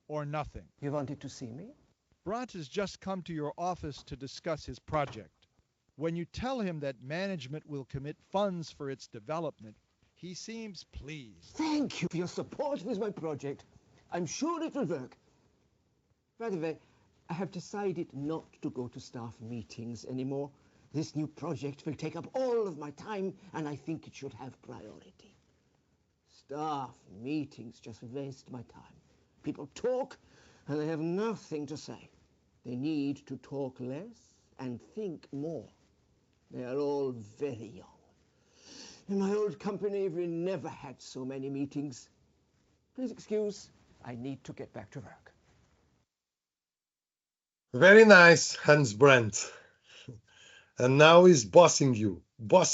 or nothing. You wanted to see me? Brad has just come to your office to discuss his project. When you tell him that management will commit funds for its development, he seems pleased. Thank you for your support with my project. I'm sure it will work. By the way, I have decided not to go to staff meetings anymore. This new project will take up all of my time, and I think it should have priority. Staff meetings just waste my time. People talk, and they have nothing to say. They need to talk less and think more. They are all very young. In my old company, we never had so many meetings. Please excuse, I need to get back to work. Very nice, Hans Brandt. And now he's bossing you. It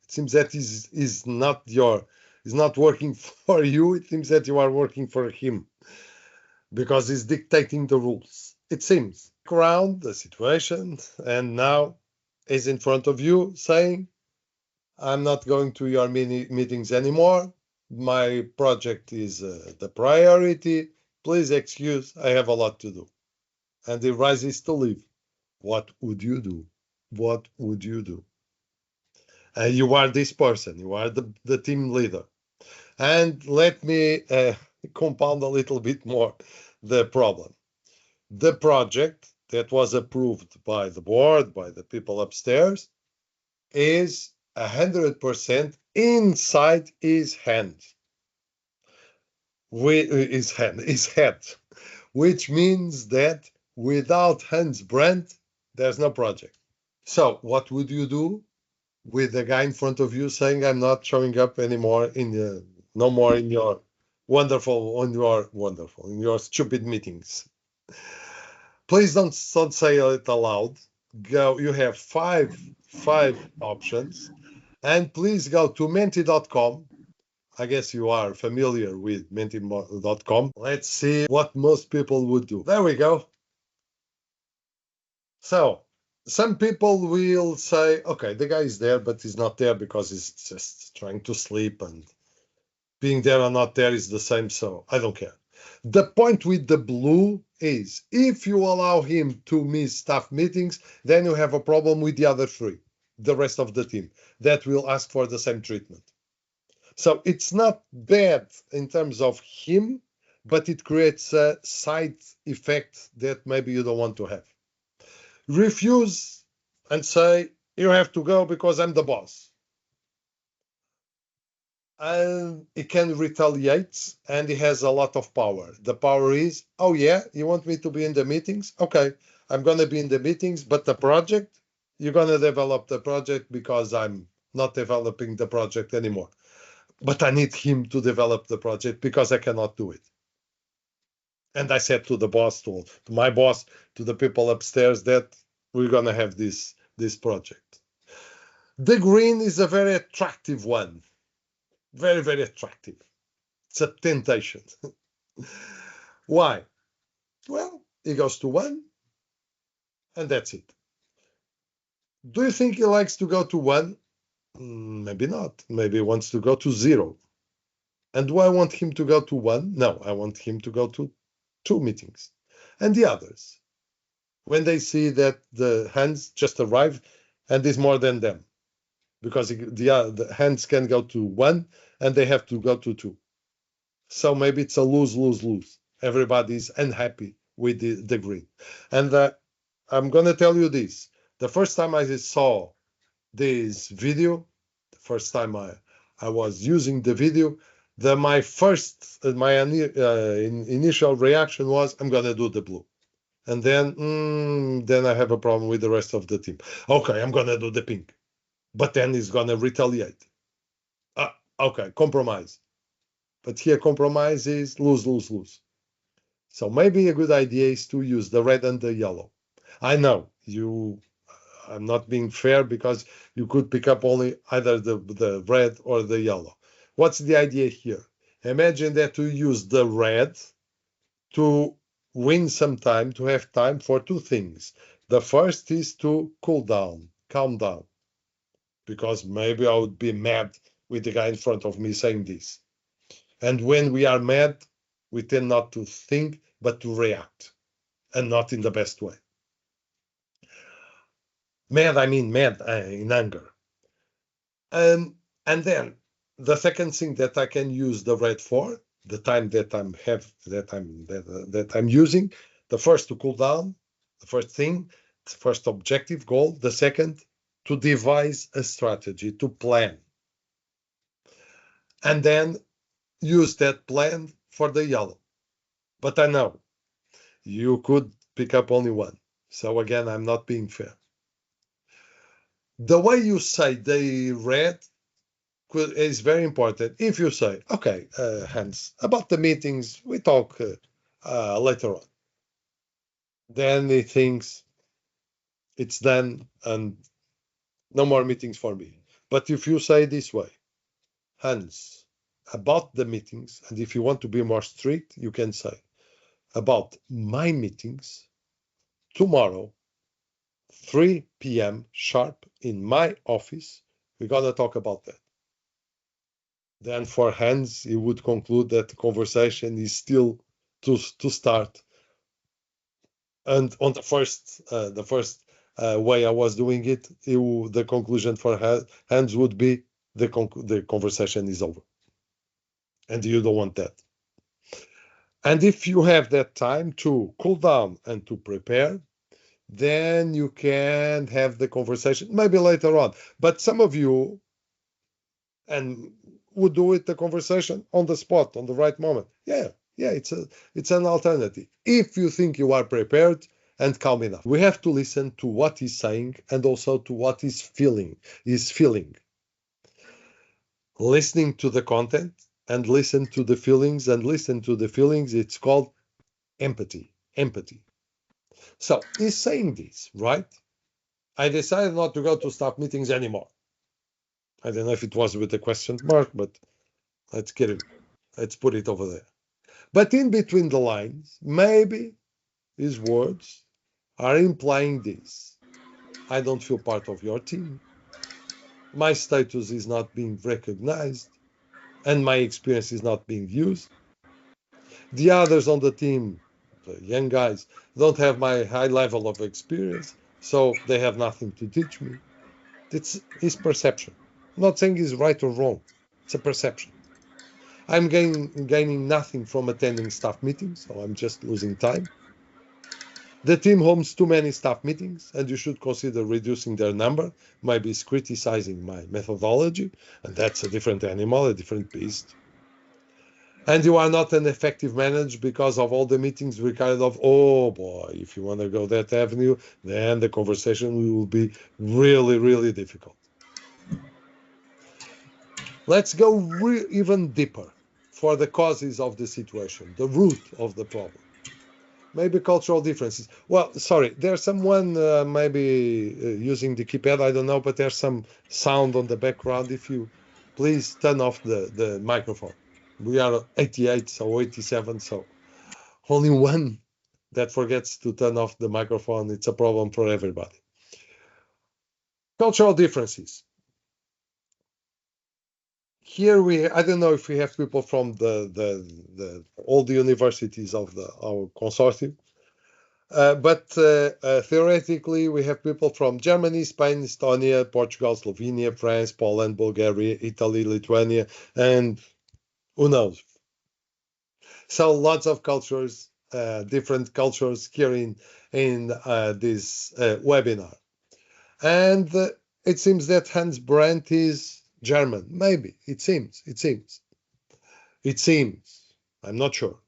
seems that is not working for you. It seems that you are working for him because he's dictating the rules. It seems. Around the situation, and now he's in front of you saying, I'm not going to your meetings anymore. My project is the priority. Please excuse, I have a lot to do. And he rises to leave. What would you do? What would you do? And you are this person. You are the team leader. And let me compound a little bit more the problem. The project that was approved by the board, by the people upstairs, is 100% inside his hand. His head, which means that without Hans Brandt, there's no project. So what would you do with the guy in front of you saying, I'm not showing up anymore no more in your in your stupid meetings? Please don't say it aloud. You have five options, and please go to menti.com. I guess you are familiar with menti.com. Let's see what most people would do. There we go. So some people will say, okay, the guy is there, but he's not there because he's just trying to sleep, and being there or not there is the same, so I don't care. The point with the blue is if you allow him to miss staff meetings, then you have a problem with the other three, the rest of the team, that will ask for the same treatment. So it's not bad in terms of him, but it creates a side effect that maybe you don't want to have. Refuse and say, you have to go because I'm the boss. And he can retaliate, and he has a lot of power. The power is, oh yeah, you want me to be in the meetings? Okay, I'm going to be in the meetings, but the project, you're going to develop the project because I'm not developing the project anymore. But I need him to develop the project because I cannot do it. And I said to the boss, to my boss, to the people upstairs, that we're going to have this project. The green is a very attractive one. Very, very attractive. It's a temptation. Why? Well, he goes to 1, and that's it. Do you think he likes to go to 1? Maybe not. Maybe he wants to go to 0. And do I want him to go to 1? No, I want him to go to 2 meetings. And the others, when they see that the hands just arrive and is more than them, because the hands can go to 1 and they have to go to 2. So maybe it's a lose-lose-lose. Everybody's unhappy with the green. And I'm going to tell you this. The first time I saw this video, the first time I was using the video, my initial reaction was, I'm going to do the blue. And then I have a problem with the rest of the team. Okay, I'm going to do the pink. But then he's going to retaliate. Okay, compromise. But here compromise is lose-lose-lose. So maybe a good idea is to use the red and the yellow. I know I'm not being fair because you could pick up only either the red or the yellow. What's the idea here? Imagine that you use the red to win some time, to have time for two things. The first is to cool down, calm down, because maybe I would be mad with the guy in front of me saying this. And when we are mad, we tend not to think, but to react, and not in the best way. Mad, I mean mad in anger. And then the second thing that I can use the red for, the time that I'm using, the first to cool down, the first thing, the first objective goal, the second to devise a strategy, to plan, and then use that plan for the yellow. But I know you could pick up only one. So again, I'm not being fair. The way you say the red is very important. If you say, okay, Hans, about the meetings, we talk later on. Then he thinks it's done and no more meetings for me. But if you say this way, Hans, about the meetings, and if you want to be more strict, you can say, about my meetings, tomorrow, 3 p.m. sharp in my office, we're going to talk about that. Then for Hans, he would conclude that the conversation is still to start. And on the first way I was doing it, the conclusion for Hans would be the conversation is over. And you don't want that. And if you have that time to cool down and to prepare, then you can have the conversation maybe later on. But some of you would do it, the conversation on the spot, on the right moment. Yeah, it's an alternative. If you think you are prepared and calm enough. We have to listen to what he's saying and also to what he's feeling. Listening to the content and listen to the feelings it's called empathy. So he's saying this, right? I decided not to go to staff meetings anymore. I don't know if it was with a question mark, but let's put it over there. But in between the lines, maybe his words are implying this. I don't feel part of your team. My status is not being recognized, and my experience is not being used. The others on the team, the young guys, don't have my high level of experience, so they have nothing to teach me. It's his perception. I'm not saying he's right or wrong. It's a perception. I'm gaining nothing from attending staff meetings, so I'm just losing time. The team holds too many staff meetings, and you should consider reducing their number. Maybe it's criticizing my methodology, and that's a different animal, a different beast. And you are not an effective manager because of all the meetings we carried off. Oh boy, if you want to go that avenue, then the conversation will be really, really difficult. Let's go even deeper for the causes of the situation, the root of the problem. Maybe cultural differences. Well, sorry, there's someone maybe using the keypad, I don't know, but there's some sound on the background. If you please turn off the microphone. We are 88, so 87, so only one that forgets to turn off the microphone. It's a problem for everybody. Cultural differences. Here I don't know if we have people from all the universities of our consortium, but theoretically we have people from Germany, Spain, Estonia, Portugal, Slovenia, France, Poland, Bulgaria, Italy, Lithuania, and who knows? So lots of cultures, different cultures here in this webinar. And it seems that Hans Brandt is German. Maybe. It seems. I'm not sure.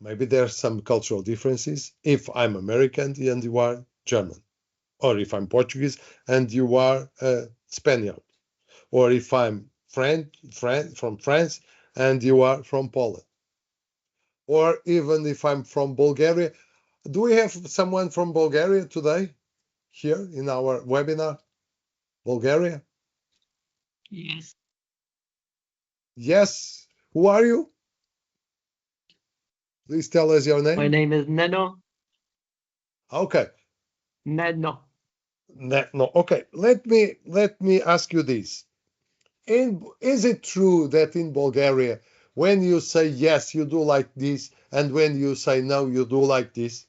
Maybe there are some cultural differences if I'm American and you are German. Or if I'm Portuguese and you are Spaniard. Or if I'm from France and you are from Poland. Or even if I'm from Bulgaria. Do we have someone from Bulgaria today? here in our webinar? Bulgaria? Yes. Yes. Who are you? Please tell us your name. My name is Neno. Okay. Neno. No. Okay. Let me ask you this. Is it true that in Bulgaria, when you say yes, you do like this, and when you say no, you do like this?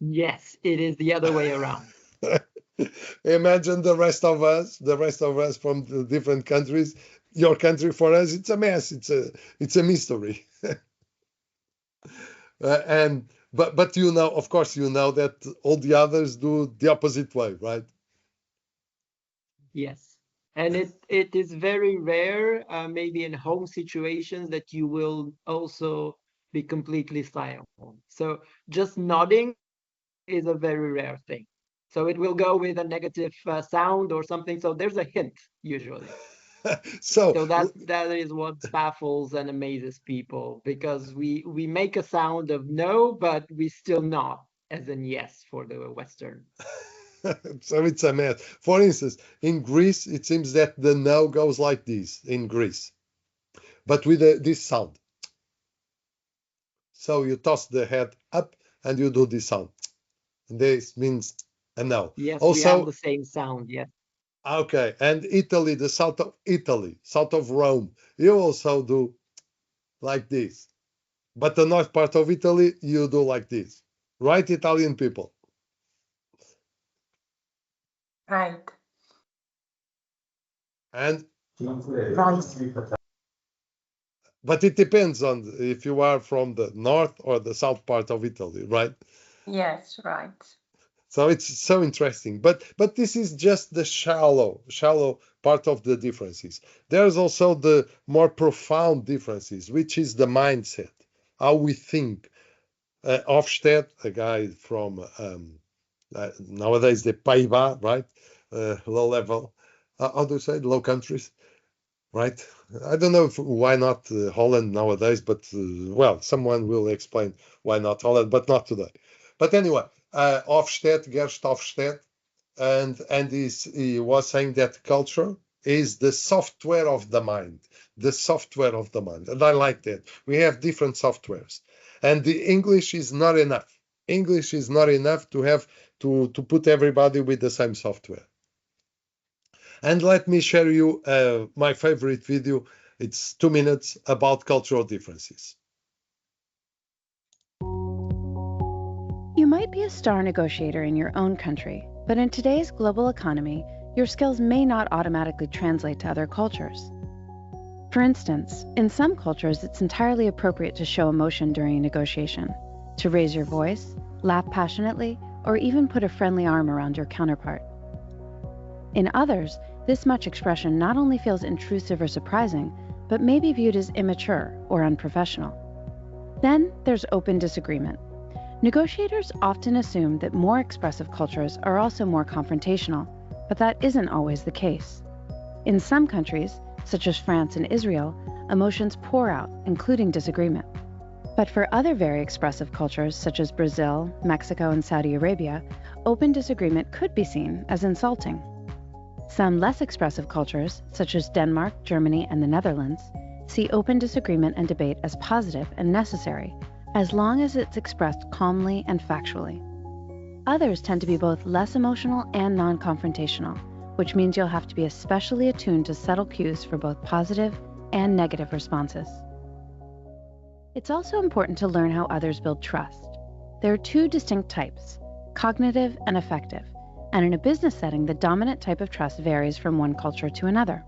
Yes, it is the other way around. Imagine the rest of us from the different countries. Your country for us, it's a mess. It's a mystery. But you know, of course, you know that all the others do the opposite way, right? Yes. And it is very rare, maybe in home situations, that you will also be completely silent. So just nodding is a very rare thing. So it will go with a negative sound or something. So there's a hint usually. So that is what baffles and amazes people, because we make a sound of no, but we still nod as in yes for the Western. So it's a mess. For instance, in Greece, it seems that the no goes like this in Greece, but with this sound. So you toss the head up and you do this sound. This means a no. Yes, also, we have the same sound, yes. Okay, and Italy, the south of Italy, south of Rome, you also do like this. But the north part of Italy, you do like this. Right, Italian people? Right. And Right. but it depends on if you are from the north or the south part of Italy, right? Yes, right. So it's so interesting. But this is just the shallow part of the differences. There's also the more profound differences, which is the mindset, how we think. Hofstede, a guy from nowadays the Pays-Bas, right? Low level. How do you say? Low countries, right? I don't know why not Holland nowadays, but well, someone will explain why not Holland, but not today. But anyway, Hofstede, Gerst Hofstede, and he was saying that culture is the software of the mind, the software of the mind, and I like that. We have different softwares, and the English is not enough. English is not enough to have to put everybody with the same software. And let me share you my favorite video. It's 2 minutes about cultural differences. You might be a star negotiator in your own country, but in today's global economy, your skills may not automatically translate to other cultures. For instance, in some cultures, it's entirely appropriate to show emotion during a negotiation, to raise your voice, laugh passionately, or even put a friendly arm around your counterpart. In others, this much expression not only feels intrusive or surprising, but may be viewed as immature or unprofessional. Then there's open disagreement. Negotiators often assume that more expressive cultures are also more confrontational, but that isn't always the case. In some countries, such as France and Israel, emotions pour out, including disagreement. But for other very expressive cultures, such as Brazil, Mexico, and Saudi Arabia, open disagreement could be seen as insulting. Some less expressive cultures, such as Denmark, Germany, and the Netherlands, see open disagreement and debate as positive and necessary, as long as it's expressed calmly and factually. Others tend to be both less emotional and non-confrontational, which means you'll have to be especially attuned to subtle cues for both positive and negative responses. It's also important to learn how others build trust. There are two distinct types, cognitive and affective, and in a business setting, the dominant type of trust varies from one culture to another.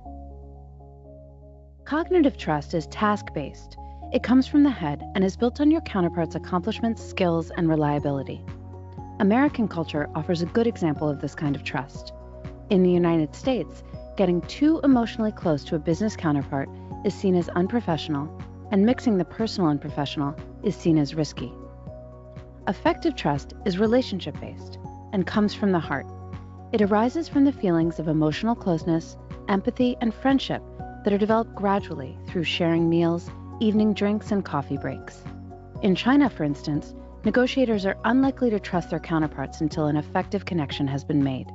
Cognitive trust is task-based. It comes from the head and is built on your counterpart's accomplishments, skills, and reliability. American culture offers a good example of this kind of trust. In the United States, getting too emotionally close to a business counterpart is seen as unprofessional, and mixing the personal and professional is seen as risky. Affective trust is relationship-based and comes from the heart. It arises from the feelings of emotional closeness, empathy, and friendship that are developed gradually through sharing meals, evening drinks, and coffee breaks. In China, for instance, negotiators are unlikely to trust their counterparts until an effective connection has been made.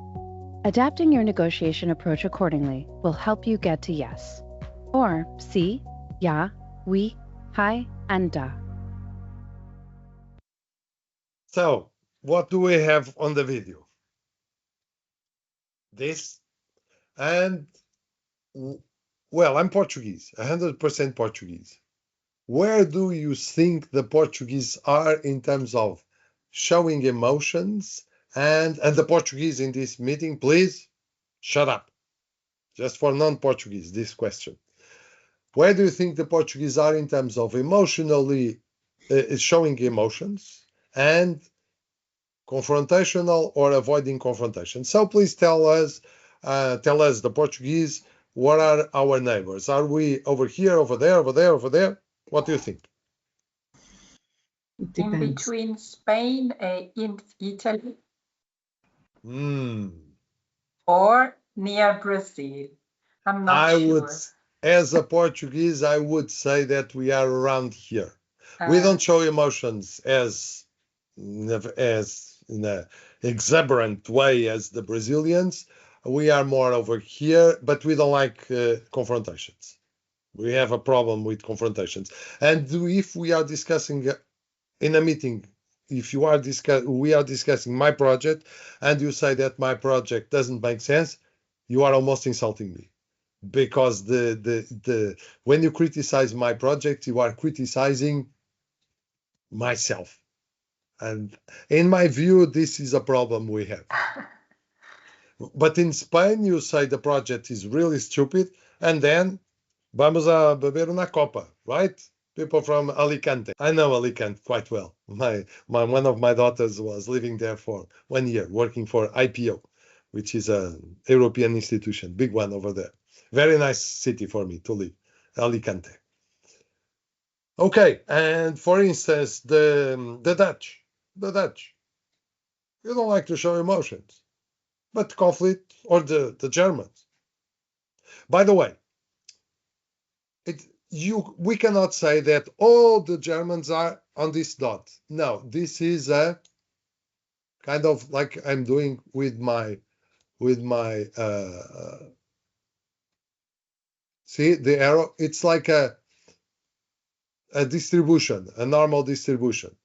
Adapting your negotiation approach accordingly will help you get to yes, or sí, ja, oui, hi, and da. So, what do we have on the video? This, and well, I'm Portuguese, 100% Portuguese. Where do you think the Portuguese are in terms of showing emotions? And the Portuguese in this meeting, please shut up. Just for non-Portuguese, this question. Where do you think the Portuguese are in terms of emotionally showing emotions and confrontational or avoiding confrontation? So please tell us, the Portuguese, what are our neighbors? Are we over here, over there, over there, over there? What do you think? In between Spain and Italy or near Brazil? I'm not sure. As a Portuguese, I would say that we are around here. We don't show emotions as in an exuberant way as the Brazilians. We are more over here, but we don't like confrontations. We have a problem with confrontations. And if we are discussing in a meeting, if you are we are discussing my project, and you say that my project doesn't make sense, you are almost insulting me, because when you criticize my project, you are criticizing myself. And in my view, this is a problem we have. But in Spain, you say the project is really stupid, and then vamos a beber una copa, right? People from Alicante. I know Alicante quite well. One of my daughters was living there for 1 year, working for IPO, which is an European institution, big one over there. Very nice city for me to live, Alicante. Okay, and for instance, the Dutch. You don't like to show emotions, but conflict, or the Germans. By the way, we cannot say that all the Germans are on this dot. No, this is a kind of like I'm doing with my see the arrow. It's like a distribution, a normal distribution.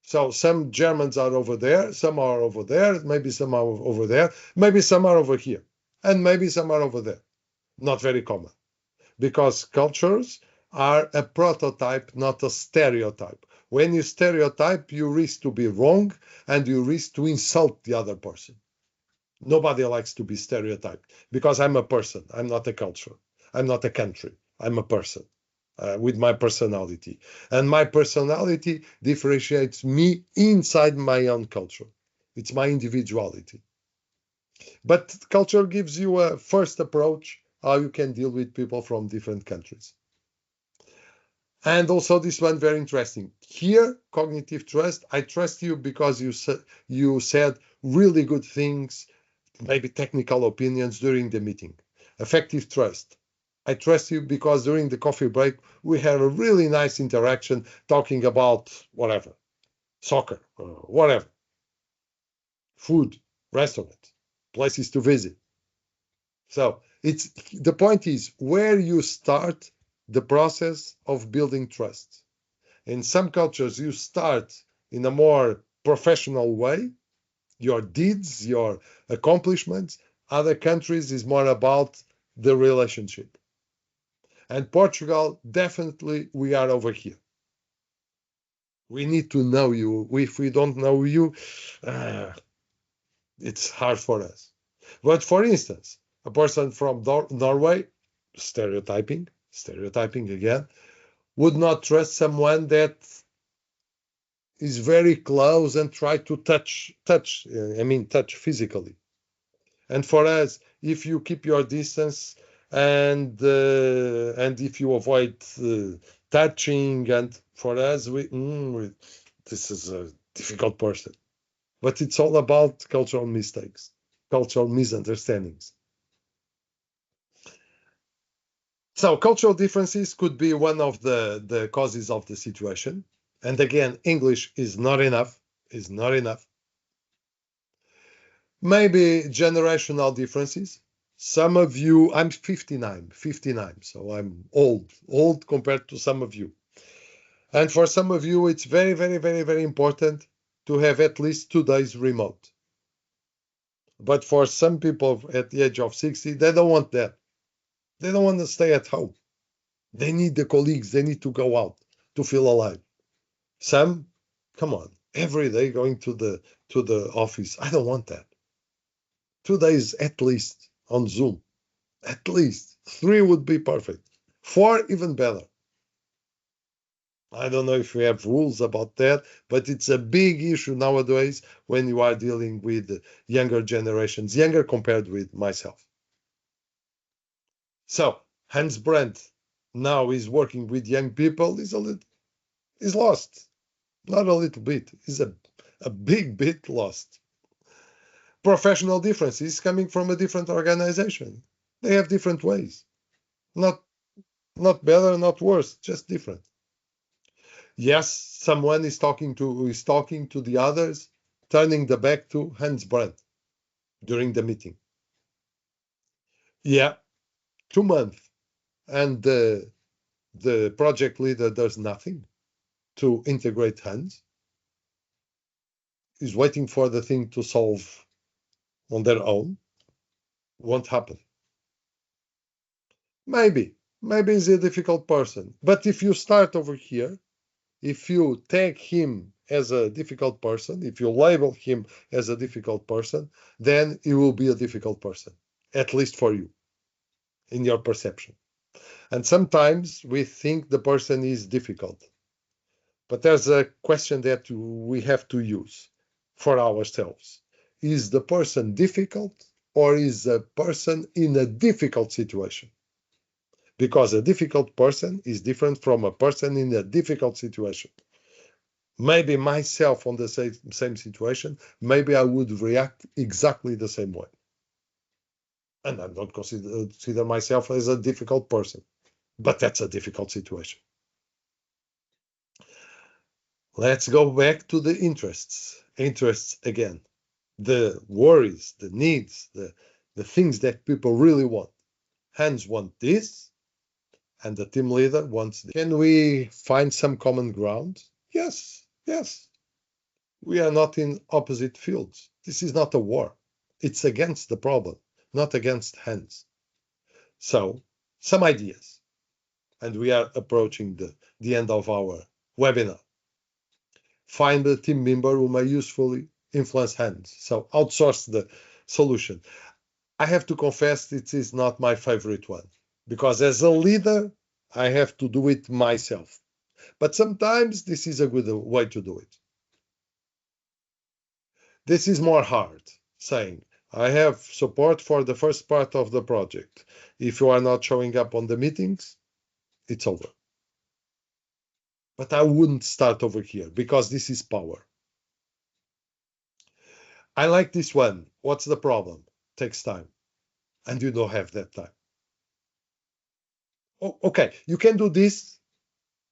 So some Germans are over there, some are over there, maybe some are over there, maybe some are over here, and maybe some are over there. Not very common, because cultures are a prototype, not a stereotype. When you stereotype, you risk to be wrong, and you risk to insult the other person. Nobody likes to be stereotyped, because I'm a person. I'm not a culture. I'm not a country. I'm a person with my personality. And my personality differentiates me inside my own culture. It's my individuality. But culture gives you a first approach how you can deal with people from different countries. And also this one, very interesting. Here, cognitive trust. I trust you because you said really good things, maybe technical opinions during the meeting. Affective trust. I trust you because during the coffee break, we had a really nice interaction talking about whatever, soccer, whatever, food, restaurants, places to visit. So the point is where you start the process of building trust. In some cultures, you start in a more professional way, your deeds, your accomplishments. Other countries is more about the relationship. And Portugal, definitely we are over here. We need to know you. If we don't know you, it's hard for us. But for instance, a person from Norway, stereotyping again, would not trust someone that is very close and try to touch physically. And for us, if you keep your distance and if you avoid touching, and for us, this is a difficult person. But it's all about cultural mistakes, cultural misunderstandings. So cultural differences could be one of the causes of the situation. And again, English is not enough, is not enough. Maybe generational differences. Some of you, I'm 59, so I'm old compared to some of you. And for some of you, it's very, very, very, very important to have at least 2 days remote. But for some people at the age of 60, they don't want that. They don't want to stay at home. They need the colleagues. They need to go out to feel alive. Some, come on, every day going to the office. I don't want that. 2 days at least on Zoom. At least 3 would be perfect. 4 even better. I don't know if we have rules about that, but it's a big issue nowadays when you are dealing with younger generations, younger compared with myself. So Hans Brandt now is working with young people is lost. Not a little bit. Is a big bit lost. Professional differences coming from a different organization. They have different ways. Not better, not worse, just different. Yes, someone is talking to the others, turning the back to Hans Brandt during the meeting. Yeah, 2 months. And the project leader does nothing to integrate Hans. Is waiting for the thing to solve on their own. Won't happen. Maybe he's a difficult person. But if you start over here, if you tag him as a difficult person, if you label him as a difficult person, then he will be a difficult person, at least for you, in your perception. And sometimes we think the person is difficult. But there's a question that we have to use for ourselves. Is the person difficult, or is the person in a difficult situation? Because a difficult person is different from a person in a difficult situation. Maybe myself on the same situation, maybe I would react exactly the same way. And I don't consider myself as a difficult person, but that's a difficult situation. Let's go back to the interests. Interests again. The worries, the needs, the things that people really want. Hans want this, and the team leader wants this. Can we find some common ground? Yes. We are not in opposite fields. This is not a war. It's against the problem, not against Hans. So, some ideas. And we are approaching the end of our webinar. Find a team member who may usefully influence Hans. So, outsource the solution. I have to confess it is not my favorite one, because as a leader, I have to do it myself. But sometimes this is a good way to do it. This is more hard, saying, I have support for the first part of the project. If you are not showing up on the meetings, it's over. But I wouldn't start over here, because this is power. I like this one. What's the problem? Takes time. And you don't have that time. Okay, you can do this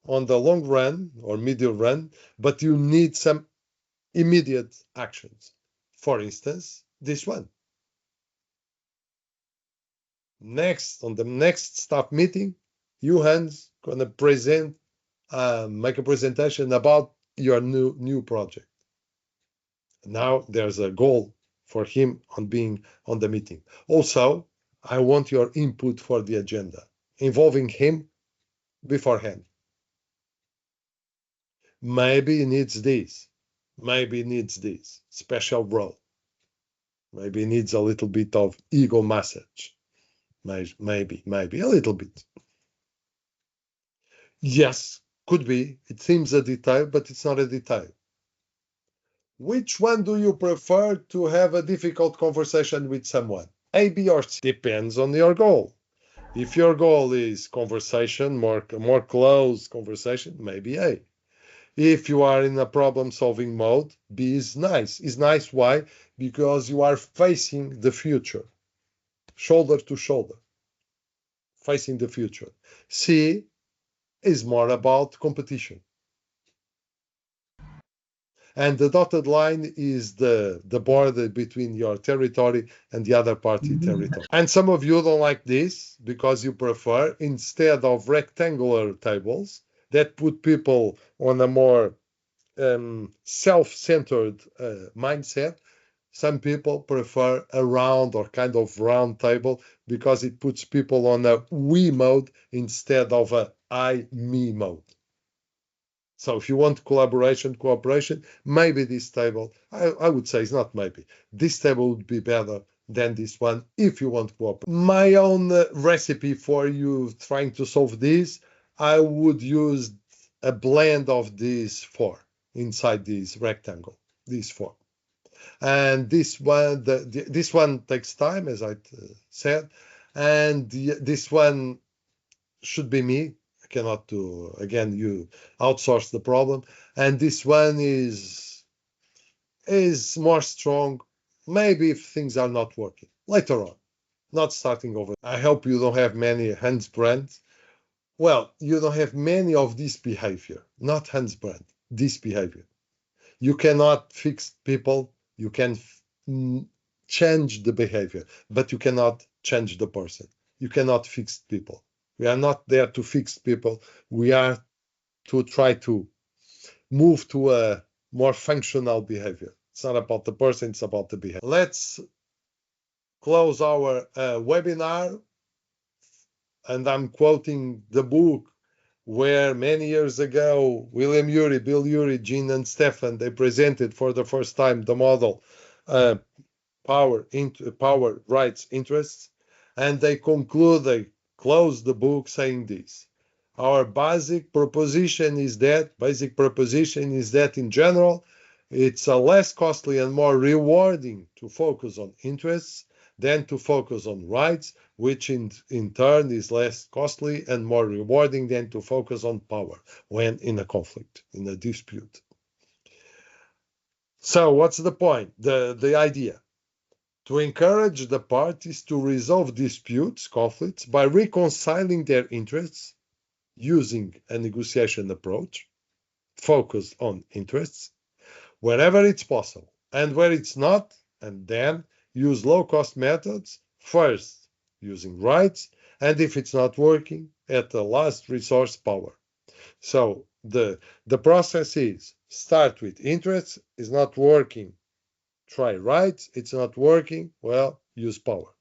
on the long run or medium run, but you need some immediate actions. For instance, this one. On the next staff meeting, you, Hans, gonna make a presentation about your new project. Now there's a goal for him on being on the meeting. Also, I want your input for the agenda, involving him beforehand. Maybe he needs this. Maybe he needs this special role. Maybe he needs a little bit of ego massage. Maybe a little bit. Yes, could be. It seems a detail, but it's not a detail. Which one do you prefer to have a difficult conversation with someone? A, B, or C? Depends on your goal. If your goal is conversation, more close conversation, maybe A. If you are in a problem-solving mode, B is nice. Is nice, why? Because you are facing the future, shoulder to shoulder, facing the future. C is more about competition. And the dotted line is the border between your territory and the other party territory. And some of you don't like this because you prefer, instead of rectangular tables that put people on a more self-centered mindset, some people prefer a round or kind of round table because it puts people on a we mode instead of a I, me mode. So if you want collaboration, cooperation, maybe this table, I would say it's not maybe, this table would be better than this one if you want cooperation. My own recipe for you trying to solve this, I would use a blend of these four inside this rectangle, these four. And this one, this one takes time, as I said, and this one should be me. I cannot do, again, you outsource the problem. And this one is more strong, maybe if things are not working later on, not starting over. I hope you don't have many Hans brands. Well, you don't have many of this behavior, not Hans brand, this behavior. You cannot fix people. You can change the behavior, but you cannot change the person. You cannot fix people. We are not there to fix people. We are to try to move to a more functional behavior. It's not about the person, it's about the behavior. Let's close our webinar. And I'm quoting the book where many years ago, William Ury, Bill Ury, Jean and Stefan, they presented for the first time the model power, rights, interests, and they close the book saying this. Our basic proposition is that in general, it's less costly and more rewarding to focus on interests than to focus on rights, which in turn is less costly and more rewarding than to focus on power when in a conflict, in a dispute. So what's the point? The idea? To encourage the parties to resolve disputes, conflicts, by reconciling their interests using a negotiation approach, focused on interests, wherever it's possible, and where it's not, and then use low-cost methods, first using rights, and if it's not working, at the last resource, power. So the process is, start with interests, is not working, try rights, it's not working, well, use power.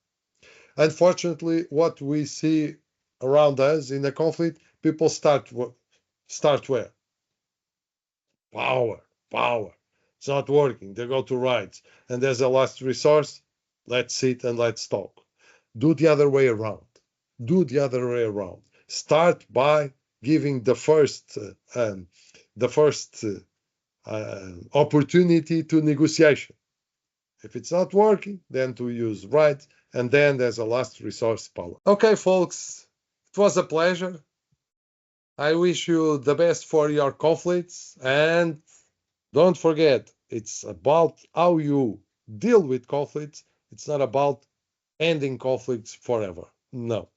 Unfortunately, what we see around us in a conflict, people start where? Power. It's not working. They go to rights. And as a last resource, let's sit and let's talk. Do the other way around. Start by giving the first opportunity to negotiation. If it's not working, then to use rights, and then there's a last resource, power. Okay, folks, it was a pleasure. I wish you the best for your conflicts, and don't forget, it's about how you deal with conflicts. It's not about ending conflicts forever. No.